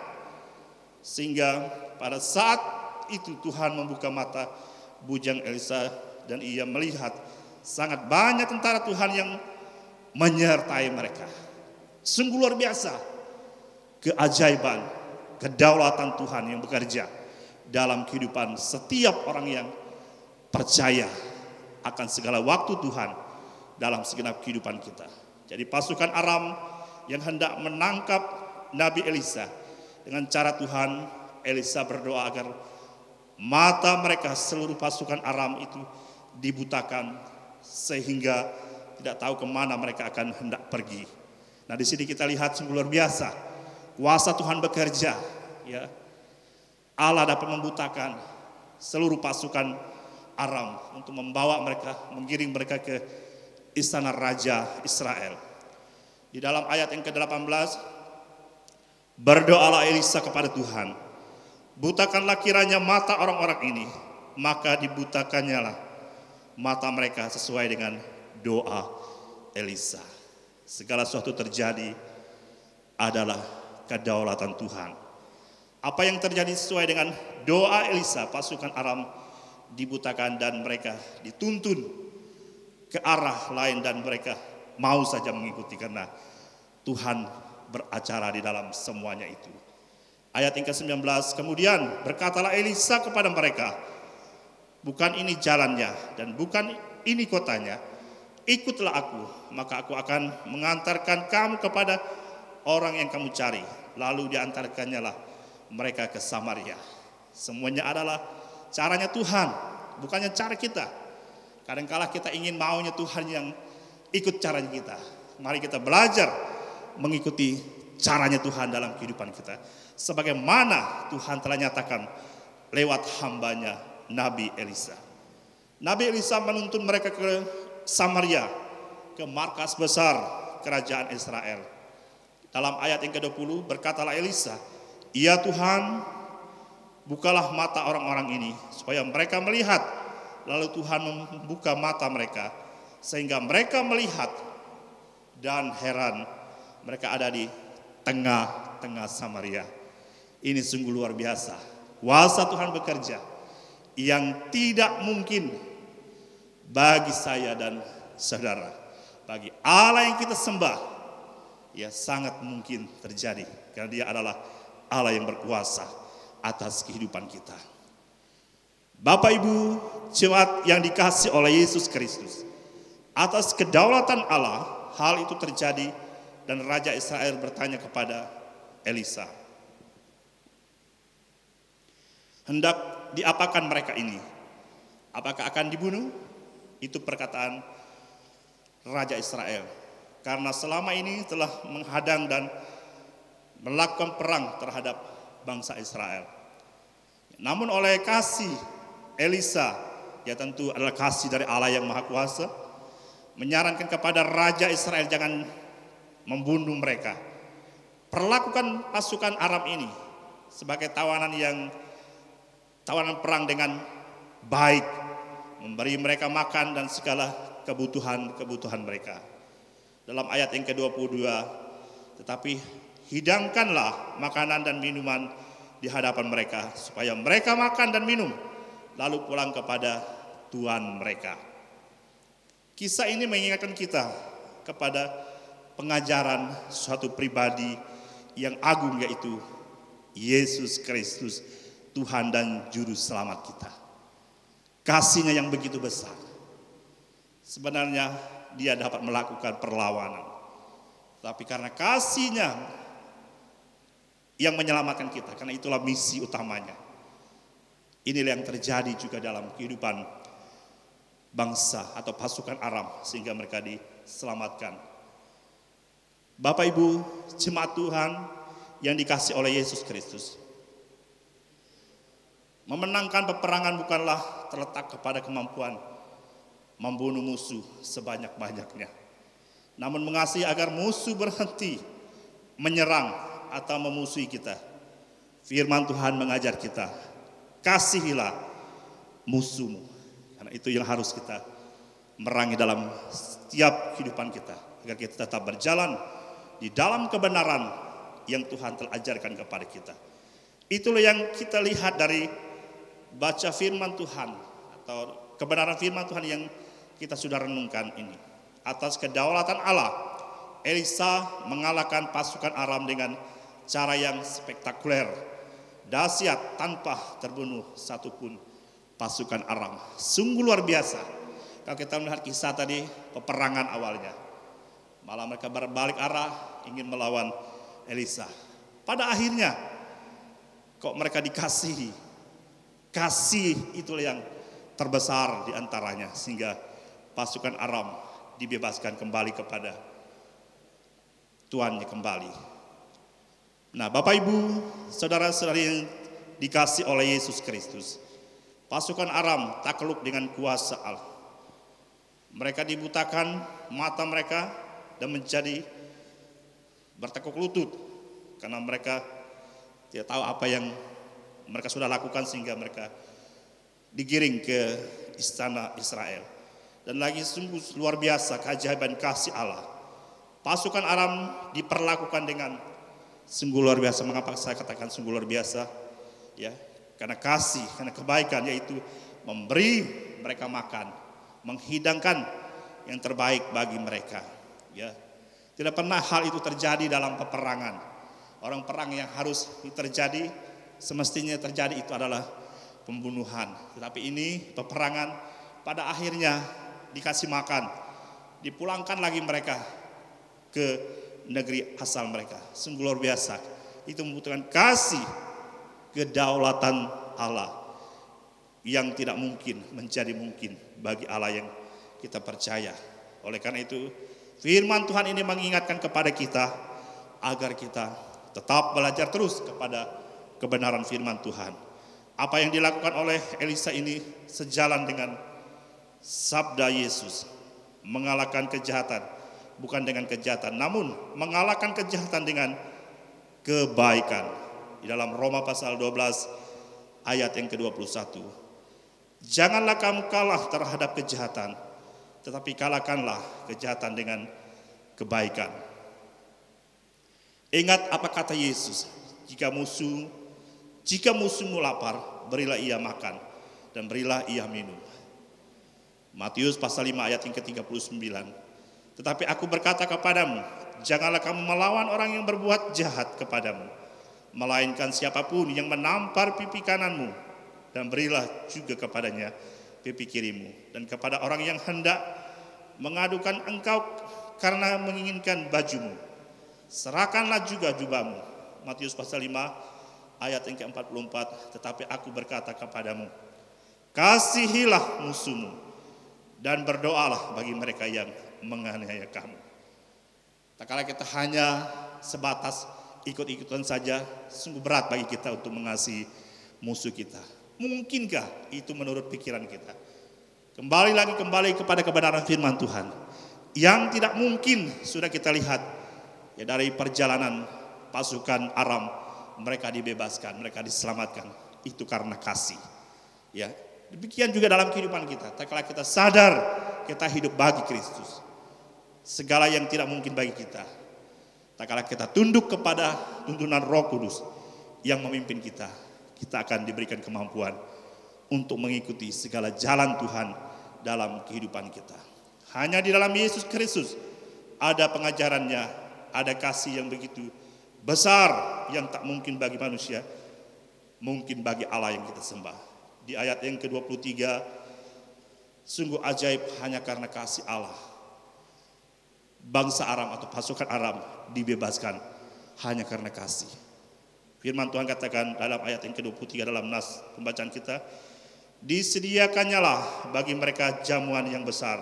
Speaker 3: Sehingga pada saat itu Tuhan membuka mata bujang Elisa dan ia melihat sangat banyak tentara Tuhan yang menyertai mereka. Sungguh luar biasa keajaiban, kedaulatan Tuhan yang bekerja dalam kehidupan setiap orang yang percaya akan segala waktu Tuhan dalam segenap kehidupan kita. Jadi pasukan Aram yang hendak menangkap Nabi Elisa, dengan cara Tuhan, Elisa berdoa agar mata mereka, seluruh pasukan Aram itu dibutakan sehingga tidak tahu kemana mereka akan hendak pergi. Nah, di sini kita lihat sungguh luar biasa kuasa Tuhan bekerja, ya. Allah dapat membutakan seluruh pasukan Aram untuk membawa mereka, menggiring mereka ke istana Raja Israel. Di dalam ayat yang ke-18, berdoalah Elisa kepada Tuhan, "Butakanlah kiranya mata orang-orang ini," maka dibutakannya lah mata mereka sesuai dengan doa Elisa. Segala sesuatu terjadi adalah kedaulatan Tuhan. Apa yang terjadi sesuai dengan doa Elisa, pasukan Aram dibutakan dan mereka dituntun ke arah lain dan mereka mau saja mengikuti karena Tuhan beracara di dalam semuanya itu. Ayat yang ke-19, kemudian berkatalah Elisa kepada mereka, "Bukan ini jalannya dan bukan ini kotanya. Ikutlah aku, maka aku akan mengantarkan kamu kepada orang yang kamu cari." Lalu diantarkannya lah mereka ke Samaria. Semuanya adalah caranya Tuhan, bukannya cara kita. Kadang-kala kita ingin maunya Tuhan yang ikut caranya kita. Mari kita belajar mengikuti caranya Tuhan dalam kehidupan kita. Sebagaimana Tuhan telah nyatakan lewat hambanya Nabi Elisa. Nabi Elisa menuntun mereka ke Samaria, ke markas besar kerajaan Israel. Dalam ayat yang ke-20 berkatalah Elisa, "Ya Tuhan, bukalah mata orang-orang ini supaya mereka melihat." Lalu Tuhan membuka mata mereka sehingga mereka melihat dan heran, mereka ada di tengah-tengah Samaria. Ini sungguh luar biasa. Kuasa Tuhan bekerja yang tidak mungkin bagi saya dan saudara. Bagi Allah yang kita sembah, ya sangat mungkin terjadi. Karena dia adalah Allah yang berkuasa atas kehidupan kita. Bapak Ibu jemaat yang dikasihi oleh Yesus Kristus, atas kedaulatan Allah hal itu terjadi dan Raja Israel bertanya kepada Elisa, hendak diapakan mereka ini? Apakah akan dibunuh? Itu perkataan Raja Israel. Karena selama ini telah menghadang dan melakukan perang terhadap bangsa Israel. Namun oleh kasih Elisa, ya tentu adalah kasih dari Allah yang Maha Kuasa, menyarankan kepada Raja Israel jangan membunuh mereka. Perlakukan pasukan Aram ini sebagai tawanan perang dengan baik, memberi mereka makan dan segala kebutuhan mereka. Dalam ayat yang ke-22, tetapi hidangkanlah makanan dan minuman di hadapan mereka, supaya mereka makan dan minum, lalu pulang kepada Tuhan mereka. Kisah ini mengingatkan kita kepada pengajaran suatu pribadi yang agung, yaitu Yesus Kristus, Tuhan dan Juru Selamat kita. Kasihnya yang begitu besar. Sebenarnya dia dapat melakukan perlawanan, tapi karena kasihnya yang menyelamatkan kita, karena itulah misi utamanya. Inilah yang terjadi juga dalam kehidupan bangsa atau pasukan Aram, sehingga mereka diselamatkan. Bapak Ibu jemaat Tuhan yang dikasihi oleh Yesus Kristus, memenangkan peperangan bukanlah terletak kepada kemampuan membunuh musuh sebanyak-banyaknya, namun mengasihi agar musuh berhenti menyerang atau memusuhi kita. Firman Tuhan mengajar kita, kasihilah musuhmu. Karena itu yang harus kita merangi dalam setiap kehidupan kita, agar kita tetap berjalan di dalam kebenaran yang Tuhan telah ajarkan kepada kita. Itulah yang kita lihat dari baca firman Tuhan, atau kebenaran firman Tuhan yang kita sudah renungkan ini. Atas kedaulatan Allah, Elisa mengalahkan pasukan Aram dengan cara yang spektakuler, dahsyat, tanpa terbunuh satupun pasukan Aram. Sungguh luar biasa. Kalau kita melihat kisah tadi, peperangan awalnya, malah mereka berbalik arah ingin melawan Elisa. Pada akhirnya kok mereka dikasihi. Kasih itulah yang terbesar di antaranya, sehingga pasukan Aram dibebaskan kembali kepada tuannya kembali. Nah, Bapak Ibu, saudara-saudari yang dikasihi oleh Yesus Kristus, pasukan Aram takluk dengan kuasa Allah. Mereka dibutakan mata mereka dan menjadi bertekuk lutut, karena mereka tidak tahu apa yang mereka sudah lakukan, sehingga mereka digiring ke istana Israel. Dan lagi sungguh luar biasa keajaiban kasih Allah. Pasukan Aram diperlakukan dengan sungguh luar biasa. Mengapa saya katakan sungguh luar biasa? Ya, karena kasih, karena kebaikan, yaitu memberi mereka makan, menghidangkan yang terbaik bagi mereka. Ya, tidak pernah hal itu terjadi dalam peperangan. Orang perang yang harus terjadi, semestinya terjadi itu adalah pembunuhan. Tetapi ini peperangan, pada akhirnya dikasih makan, dipulangkan lagi mereka ke negeri asal mereka. Sungguh luar biasa. Itu membutuhkan kasih, kedaulatan Allah yang tidak mungkin menjadi mungkin bagi Allah yang kita percaya. Oleh karena itu, firman Tuhan ini mengingatkan kepada kita agar kita tetap belajar terus kepada kebenaran firman Tuhan. Apa yang dilakukan oleh Elisa ini sejalan dengan sabda Yesus, mengalahkan kejahatan bukan dengan kejahatan, namun mengalahkan kejahatan dengan kebaikan. Di dalam Roma pasal 12 ayat yang ke-21. Janganlah kamu kalah terhadap kejahatan, tetapi kalahkanlah kejahatan dengan kebaikan. Ingat apa kata Yesus, jika musuhmu lapar, berilah ia makan, dan berilah ia minum. Matius pasal 5 ayat yang ke-39. Tetapi aku berkata kepadamu, janganlah kamu melawan orang yang berbuat jahat kepadamu, melainkan siapapun yang menampar pipi kananmu, dan berilah juga kepadanya pipi kirimu. Dan kepada orang yang hendak mengadukan engkau karena menginginkan bajumu, serahkanlah juga jubahmu. Matius pasal 5 ayat yang ke-44, tetapi aku berkata kepadamu, kasihilah musuhmu dan berdoalah bagi mereka yang menganiaya kamu. Tak kala kita hanya sebatas ikut-ikutan saja, sungguh berat bagi kita untuk mengasihi musuh kita. Mungkinkah itu menurut pikiran kita? Kembali kepada kebenaran firman Tuhan yang tidak mungkin sudah kita lihat ya, dari perjalanan pasukan Aram, mereka dibebaskan, mereka diselamatkan, itu karena kasih. Ya, demikian juga dalam kehidupan kita. Tak kala kita sadar kita hidup bagi Kristus, segala yang tidak mungkin bagi kita. Tak kala kita tunduk kepada tuntunan Roh Kudus yang memimpin kita, kita akan diberikan kemampuan untuk mengikuti segala jalan Tuhan dalam kehidupan kita. Hanya di dalam Yesus Kristus ada pengajarannya, ada kasih yang begitu besar yang tak mungkin bagi manusia, mungkin bagi Allah yang kita sembah. Di ayat yang ke-23, sungguh ajaib hanya karena kasih Allah. Bangsa Aram atau pasukan Aram dibebaskan hanya karena kasih. Firman Tuhan katakan dalam ayat yang ke-23 dalam nas pembacaan kita, disediakannyalah bagi mereka jamuan yang besar,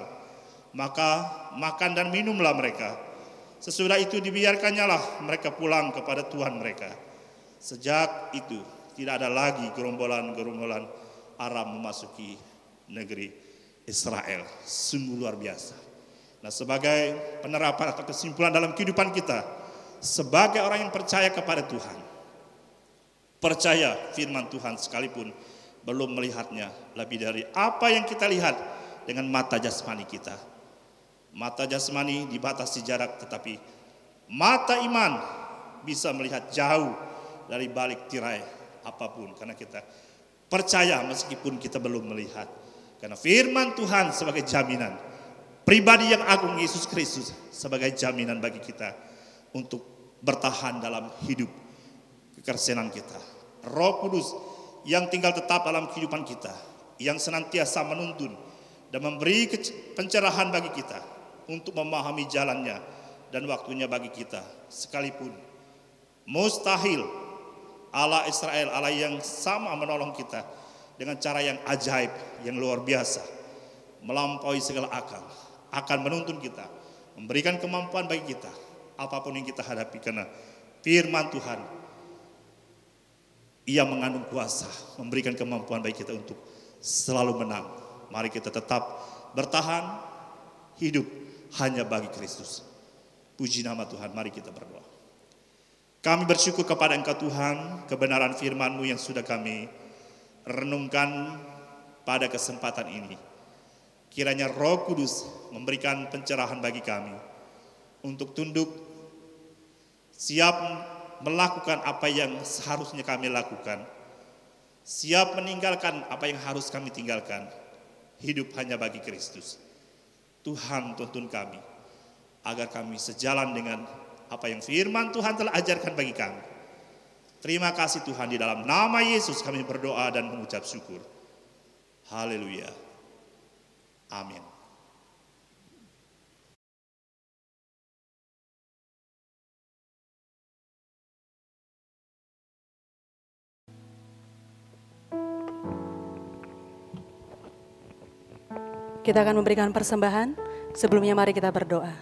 Speaker 3: maka makan dan minumlah mereka. Sesudah itu dibiarkannyalah mereka pulang kepada Tuhan mereka. Sejak itu tidak ada lagi gerombolan-gerombolan Aram memasuki negeri Israel. Sungguh luar biasa. Nah, sebagai penerapan atau kesimpulan dalam kehidupan kita, sebagai orang yang percaya kepada Tuhan, percaya firman Tuhan sekalipun belum melihatnya lebih dari apa yang kita lihat dengan mata jasmani kita. Mata jasmani dibatasi jarak, tetapi mata iman bisa melihat jauh dari balik tirai apapun, karena kita percaya meskipun kita belum melihat. Karena firman Tuhan sebagai jaminan, pribadi yang agung Yesus Kristus sebagai jaminan bagi kita untuk bertahan dalam hidup kekristenan kita. Roh Kudus yang tinggal tetap dalam kehidupan kita, yang senantiasa menuntun dan memberi pencerahan bagi kita untuk memahami jalannya dan waktunya bagi kita. Sekalipun mustahil, Allah Israel, Allah yang sama menolong kita dengan cara yang ajaib, yang luar biasa, melampaui segala akal, akan menuntun kita, memberikan kemampuan bagi kita apapun yang kita hadapi, karena firman Tuhan Ia mengandung kuasa, memberikan kemampuan bagi kita untuk selalu menang. Mari kita tetap bertahan hidup hanya bagi Kristus. Puji nama Tuhan, mari kita berdoa. Kami bersyukur kepada Engkau Tuhan, kebenaran firman-Mu yang sudah kami renungkan pada kesempatan ini. Kiranya Roh Kudus memberikan pencerahan bagi kami untuk tunduk, siap melakukan apa yang seharusnya kami lakukan, siap meninggalkan apa yang harus kami tinggalkan. Hidup hanya bagi Kristus. Tuhan tuntun kami agar kami sejalan dengan apa yang firman Tuhan telah ajarkan bagi kami. Terima kasih Tuhan, di dalam nama Yesus kami berdoa dan mengucap syukur. Haleluya. Amin.
Speaker 1: Kita akan memberikan persembahan. Sebelumnya mari kita berdoa.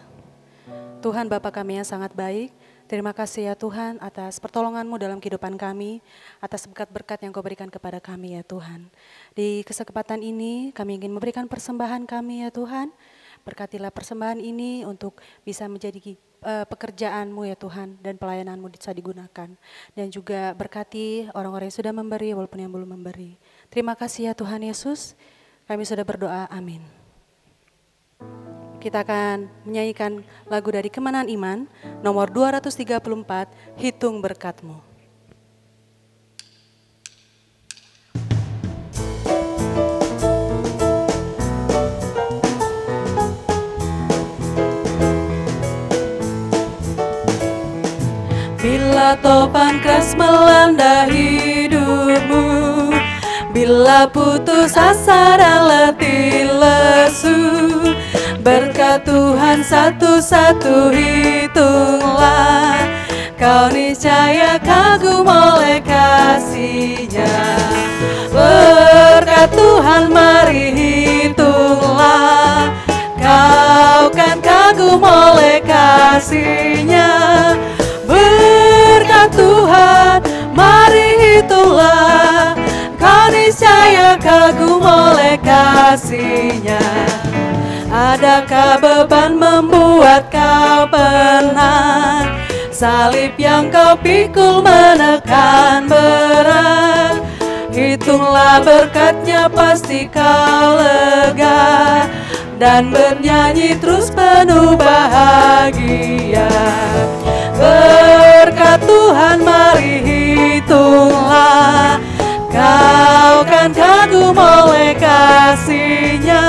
Speaker 1: Tuhan Bapa kami yang sangat baik, terima kasih ya Tuhan atas pertolongan-Mu dalam kehidupan kami, atas berkat-berkat yang Kau berikan kepada kami ya Tuhan. Di kesempatan ini kami ingin memberikan persembahan kami ya Tuhan. Berkatilah persembahan ini untuk bisa menjadi pekerjaan-Mu ya Tuhan, dan pelayanan-Mu bisa digunakan. Dan juga berkati orang-orang yang sudah memberi walaupun yang belum memberi. Terima kasih ya Tuhan Yesus, kami sudah berdoa, amin. Kita akan menyanyikan lagu dari Kemenangan Iman nomor 234, Hitung Berkat-Mu. Bila topan keras melanda hidupmu, bila putus asa dan letih lesu, berkat Tuhan satu-satu hitunglah kau niscaya kagum oleh kasih-Nya. Berkat Tuhan mari hitunglah, kau kan kagum oleh kasih-Nya. Berkat Tuhan mari hitunglah, kau niscaya kagum oleh kasih-Nya. Adakah beban membuat kau penat? Salib yang kau pikul menekan berat. Hitunglah berkat-Nya pasti kau lega, dan bernyanyi terus penuh bahagia. Berkat Tuhan mari hitunglah, kau kan kagum oleh kasih-Nya.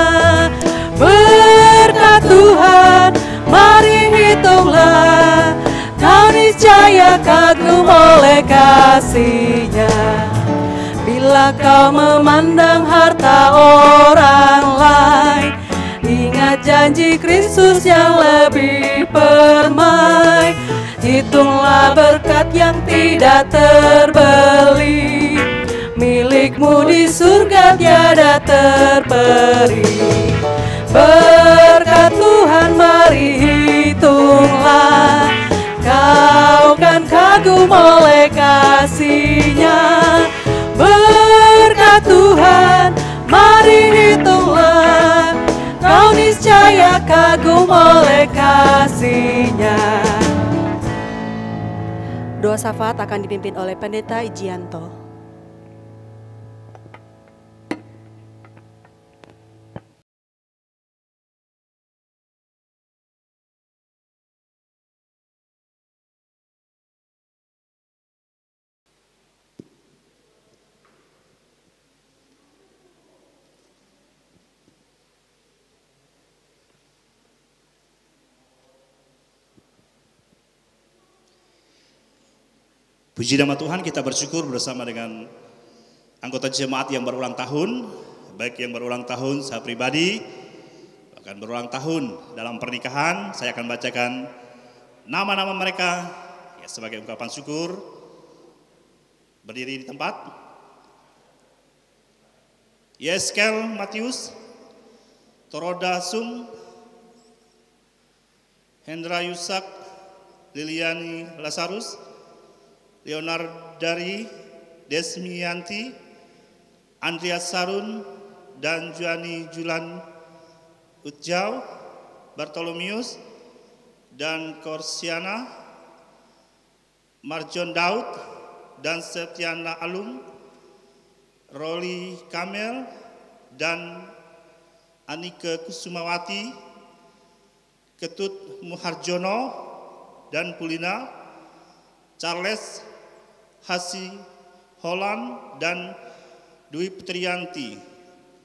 Speaker 1: Berkat Tuhan mari hitunglah, kau niscaya kagum oleh kasih-Nya. Bila kau memandang harta orang lain, ingat janji Kristus yang lebih permai. Hitunglah berkat yang tidak terbeli, milikmu di surga tiada terperi. Berkat Tuhan mari hitunglah, kau kan kagum oleh kasih-Nya. Berkat Tuhan mari hitunglah, kau niscaya kagum oleh kasih-Nya. Doa syafaat akan dipimpin oleh Pendeta Ijianto.
Speaker 3: Puji nama Tuhan, kita bersyukur bersama dengan anggota jemaat yang berulang tahun, baik yang berulang tahun saya pribadi, bahkan berulang tahun dalam pernikahan. Saya akan bacakan nama-nama mereka ya, sebagai ungkapan syukur. Berdiri di tempat. Yeskel Matius, Toroda Sung, Hendra Yusak, Liliani Lazarus, Leonardari Desmianti, Andreas Sarun, dan Juani Julan Utjau, Bartolomius, dan Korsiana, Marjon Daud, dan Setiana Alum, Roli Kamel, dan Anike Kusumawati, Ketut Muharjono, dan Pulina, Charles Hasi Holland, dan Dwi Putrianti,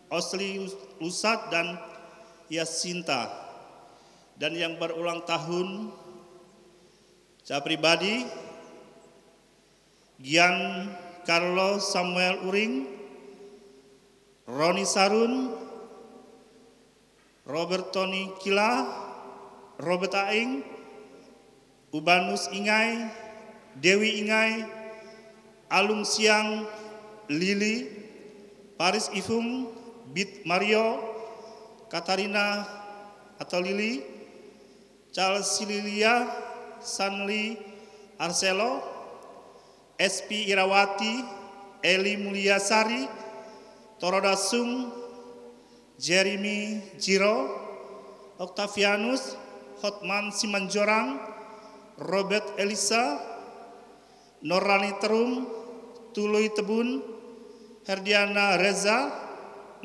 Speaker 3: Osli Lusat, dan Yasinta. Dan yang berulang tahun saya pribadi, Gian Carlo Samuel Uring, Roni Sarun, Robert Tony Kila, Robert Aing, Ubanus Ingai, Dewi Ingai, Alung Siang, Lili, Paris Ifung, Bit Mario, Katarina atau Lili, Charles Sililia, Sanli Arcelo, SP Irawati, Eli Mulyasari, Toroda Sung, Jeremy Jiro, Octavianus, Hotman Simanjorang, Robert Elisa, Norani Terum, Tului Tebun, Herdiana Reza,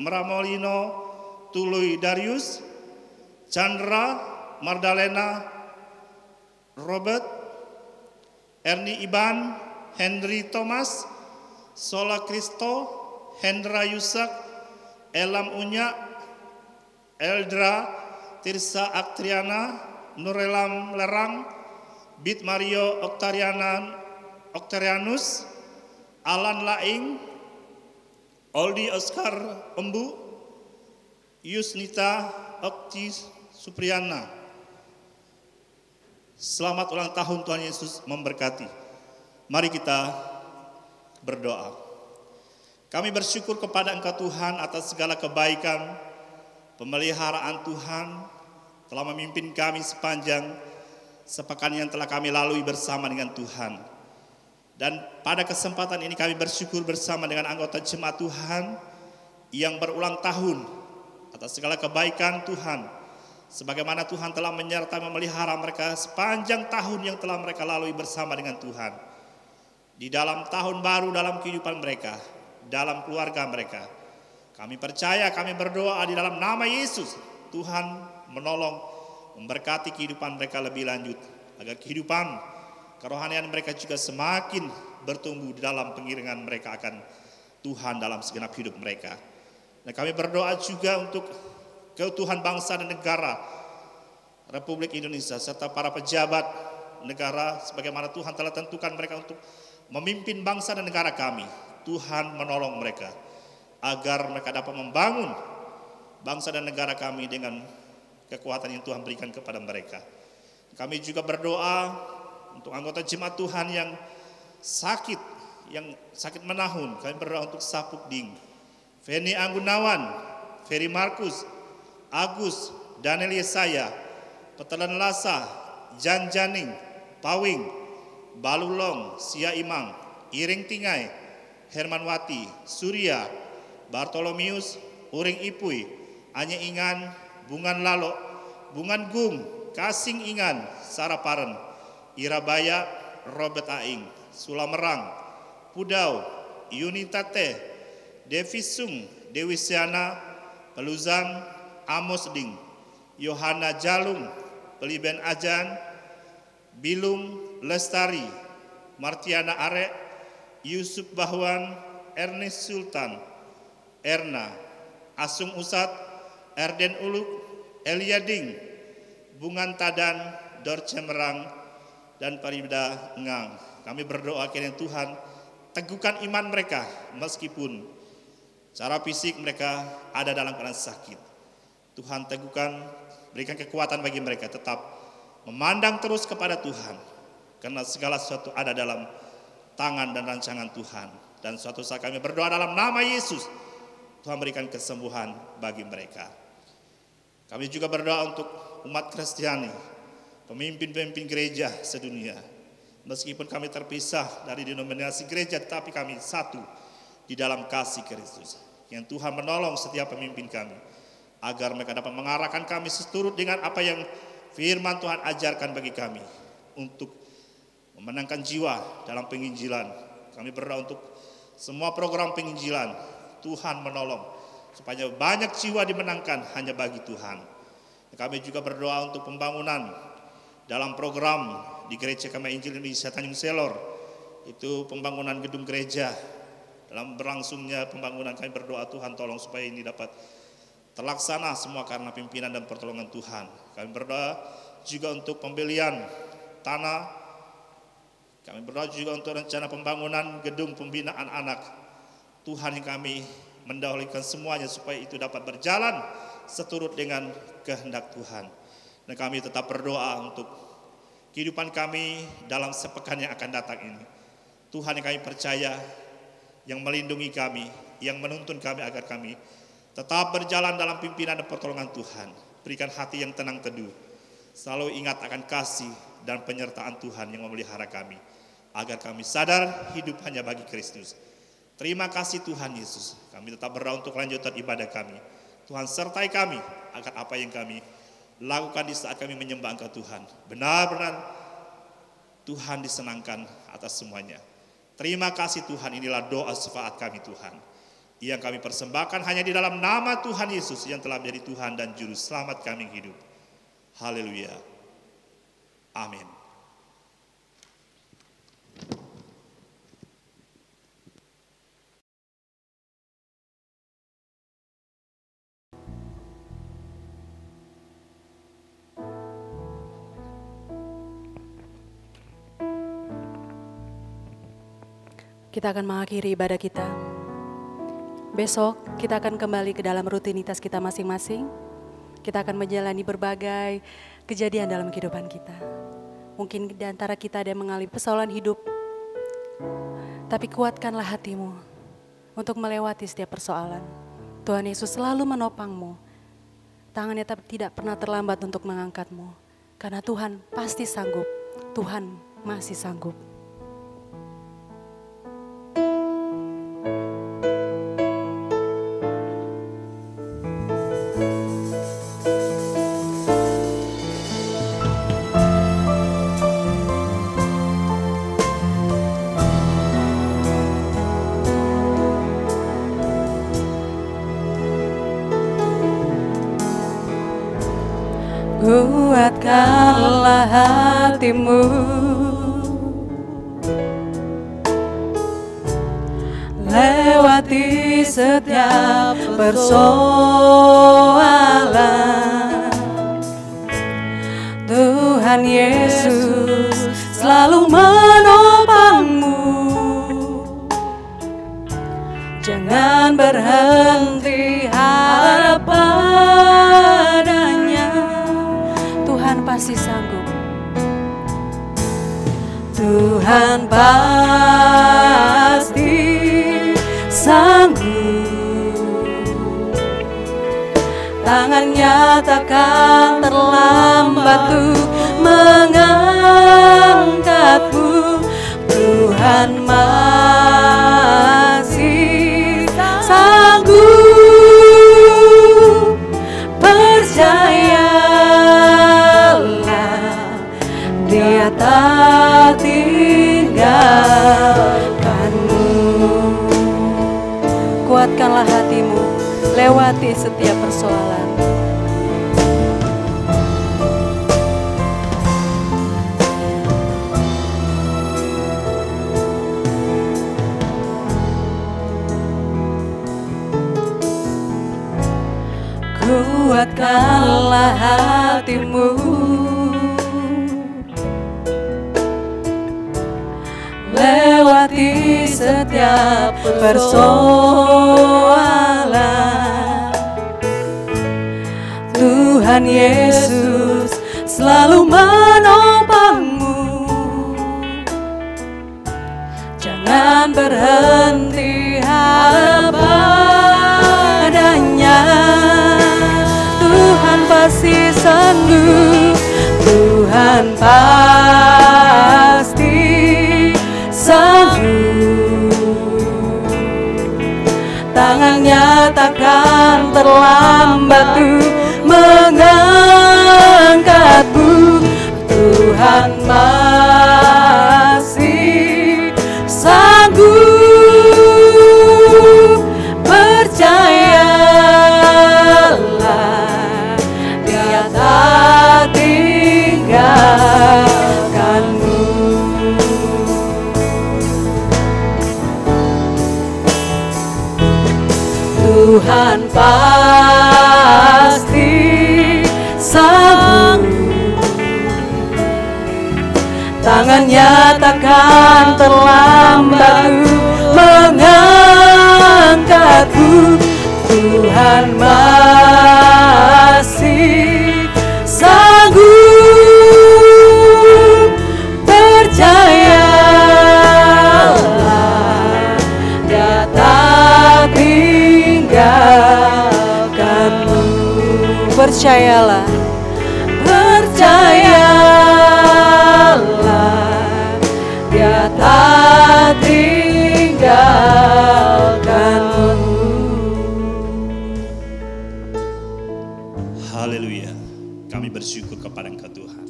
Speaker 3: Mramolino Tului Darius, Chandra Mardalena, Robert, Erni Iban, Henry Thomas, Sola Kristo, Hendra Yusak, Elam Unya, Eldra Tirsa Aktriana, Nurelam Lerang, Bit Mario Octarianus, Alan Laing, Oldi Oscar Embu, Yusnita Okti Supriyana. Selamat ulang tahun, Tuhan Yesus memberkati. Mari kita berdoa. Kami bersyukur kepada Engkau Tuhan atas segala kebaikan, pemeliharaan Tuhan telah memimpin kami sepanjang sepekan yang telah kami lalui bersama dengan Tuhan. Dan pada kesempatan ini kami bersyukur bersama dengan anggota jemaat Tuhan yang berulang tahun atas segala kebaikan Tuhan. Sebagaimana Tuhan telah menyertai memelihara mereka sepanjang tahun yang telah mereka lalui bersama dengan Tuhan. Di dalam tahun baru dalam kehidupan mereka, dalam keluarga mereka. Kami percaya, kami berdoa di dalam nama Yesus. Tuhan menolong, memberkati kehidupan mereka lebih lanjut. Agar kehidupan kerohanian mereka juga semakin bertumbuh di dalam pengiringan mereka akan Tuhan dalam segenap hidup mereka. Dan kami berdoa juga untuk keutuhan bangsa dan negara Republik Indonesia serta para pejabat negara sebagaimana Tuhan telah tentukan mereka untuk memimpin bangsa dan negara kami. Tuhan menolong mereka agar mereka dapat membangun bangsa dan negara kami dengan kekuatan yang Tuhan berikan kepada mereka. Kami juga berdoa untuk anggota jemaat Tuhan yang sakit menahun. Kami berdoa untuk Sapuk Ding, Feni Anggunawan, Ferry Markus, Agus, Daniel Yesaya, Petelan Lasa, Jan Janing, Pawing, Balulong, Sia Imang, Iring Tingai, Hermanwati, Surya, Bartolomius, Uring Ipui, Anye Ingan, Bungan Lalo, Bungan Gung, Kasing Ingan, Saraparen, Irabaya, Robert Aing, Sulamerang, Pudau, Yunitate, Devi Sung, Dewi Siana, Peluzan, Amos Ding, Yohana Jalung, Peliben Ajan, Bilung Lestari, Martiana Arek, Yusuf Bahwan, Ernest Sultan, Erna, Asung Usat, Erden Uluk, Eliading, Bungan Tadan, Dorce Merang, dan Paribda Ngang. Kami berdoa kiranya Tuhan teguhkan iman mereka meskipun secara fisik mereka ada dalam keadaan sakit. Tuhan teguhkan, berikan kekuatan bagi mereka tetap memandang terus kepada Tuhan. Karena segala sesuatu ada dalam tangan dan rancangan Tuhan. Dan suatu saat kami berdoa dalam nama Yesus, Tuhan berikan kesembuhan bagi mereka. Kami juga berdoa untuk umat Kristiani, pemimpin-pemimpin gereja sedunia. Meskipun kami terpisah dari denominasi gereja, tetapi kami satu di dalam kasih Kristus. Yang Tuhan menolong setiap pemimpin kami, agar mereka dapat mengarahkan kami seturut dengan apa yang firman Tuhan ajarkan bagi kami. Untuk memenangkan jiwa dalam penginjilan. Kami berdoa untuk semua program penginjilan. Tuhan menolong supaya banyak jiwa dimenangkan hanya bagi Tuhan. Kami juga berdoa untuk pembangunan dalam program di Gereja Kami Injil Indonesia Tanjung Selor. Itu pembangunan gedung gereja. Dalam berlangsungnya pembangunan kami berdoa Tuhan tolong supaya ini dapat terlaksana semua karena pimpinan dan pertolongan Tuhan. Kami berdoa juga untuk pembelian tanah. Kami berdoa juga untuk rencana pembangunan gedung pembinaan anak. Tuhan yang kami mendahulukan semuanya supaya itu dapat berjalan seturut dengan kehendak Tuhan. Dan kami tetap berdoa untuk kehidupan kami dalam sepekan yang akan datang ini. Tuhan yang kami percaya, yang melindungi kami, yang menuntun kami agar kami tetap berjalan dalam pimpinan dan pertolongan Tuhan. Berikan hati yang tenang teduh. Selalu ingat akan kasih dan penyertaan Tuhan yang memelihara kami. Agar kami sadar hidup hanya bagi Kristus. Terima kasih Tuhan Yesus. Kami tetap berdoa untuk kelanjutan ibadah kami. Tuhan sertai kami agar apa yang kami lakukan di saat kami menyembah Engkau Tuhan. Benar-benar Tuhan disenangkan atas semuanya. Terima kasih Tuhan, inilah doa syafaat kami Tuhan. Yang kami persembahkan hanya di dalam nama Tuhan Yesus yang telah menjadi Tuhan dan Juru Selamat kami hidup. Haleluya. Amin.
Speaker 1: Kita akan mengakhiri ibadah kita. Besok kita akan kembali ke dalam rutinitas kita masing-masing. Kita akan menjalani berbagai kejadian dalam kehidupan kita. Mungkin di antara kita ada yang mengalami persoalan hidup, tapi kuatkanlah hatimu untuk melewati setiap persoalan. Tuhan Yesus selalu menopangmu. Tangannya tidak pernah terlambat untuk mengangkatmu. Karena Tuhan pasti sanggup. Tuhan masih sanggup. Kuatkanlah hatimu, lewati setiap persoalan. Tuhan Yesus selalu menopangmu. Jangan berhenti harap padanya. Tuhan pasti sanggup. Tuhan pasti sanggup. Tangannya takkan terlambat untuk mengangkatmu. Tuhan masih sanggup. Percayalah, Dia tak tinggalkanmu. Kuatkanlah hatimu, lewati setiap persoalan. Kuatkanlah hatimu, lewati setiap persoalan. Tuhan Yesus selalu menopangmu. Jangan berhenti harap padanya. Tuhan pasti sanggup. Tuhan pasti sanggup. Tangannya takkan terlambat untuk mengangkatmu. Tuhan masih sanggup. Percayalah, Dia tak tinggalkanmu. Tuhan pasti sanggup. Tangannya takkan terlambat mengangkatku. Tuhan masih sanggup. Percayalah, Dia tak tinggalkanmu. Percayalah, percayalah, Dia tak tinggalkanmu.
Speaker 3: Haleluya. Kami bersyukur kepada Engkau Tuhan.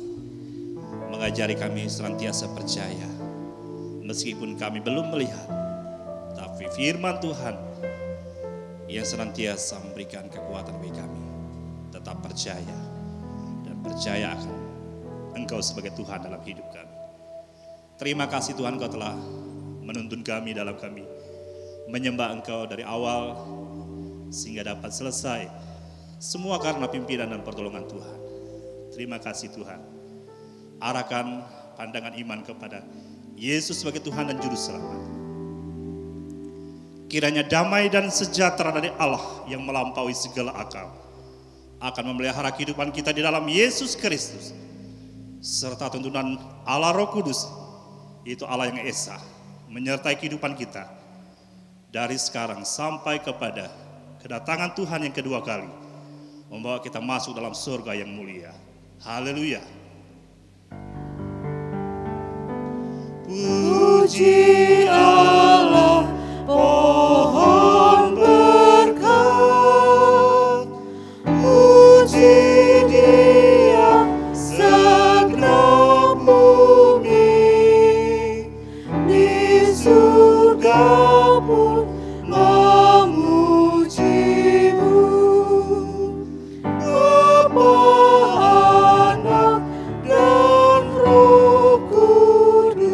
Speaker 3: Mengajari kami senantiasa percaya. Meskipun kami belum melihat, tapi firman Tuhan yang senantiasa memberikan kekuatan bagi kami. Tetap percaya dan percaya akan Engkau sebagai Tuhan dalam hidup kami. Terima kasih Tuhan, Engkau telah menuntun kami dalam kami menyembah Engkau dari awal sehingga dapat selesai. Semua karena pimpinan dan pertolongan Tuhan. Terima kasih Tuhan. Arahkan pandangan iman kepada Yesus sebagai Tuhan dan Juru Selamat. Kiranya damai dan sejahtera dari Allah yang melampaui segala akal akan memelihara kehidupan kita di dalam Yesus Kristus. serta tuntunan Allah Roh Kudus, itu Allah yang Esa, menyertai kehidupan kita dari sekarang sampai kepada kedatangan Tuhan yang kedua kali, membawa kita masuk dalam surga yang mulia. Haleluya. Puji Allah, pohon berkat, puji Dia segenap bumi, di surga pun memujimu, Bapa, Anak, dan Roh Kudus.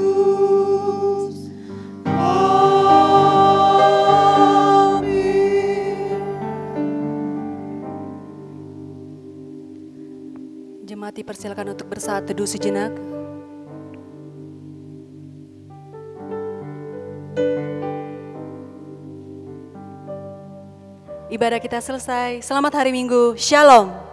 Speaker 1: Jemaat dipersilakan untuk bersaat teduh sejenak. Ibadah kita selesai. Selamat hari Minggu. Shalom.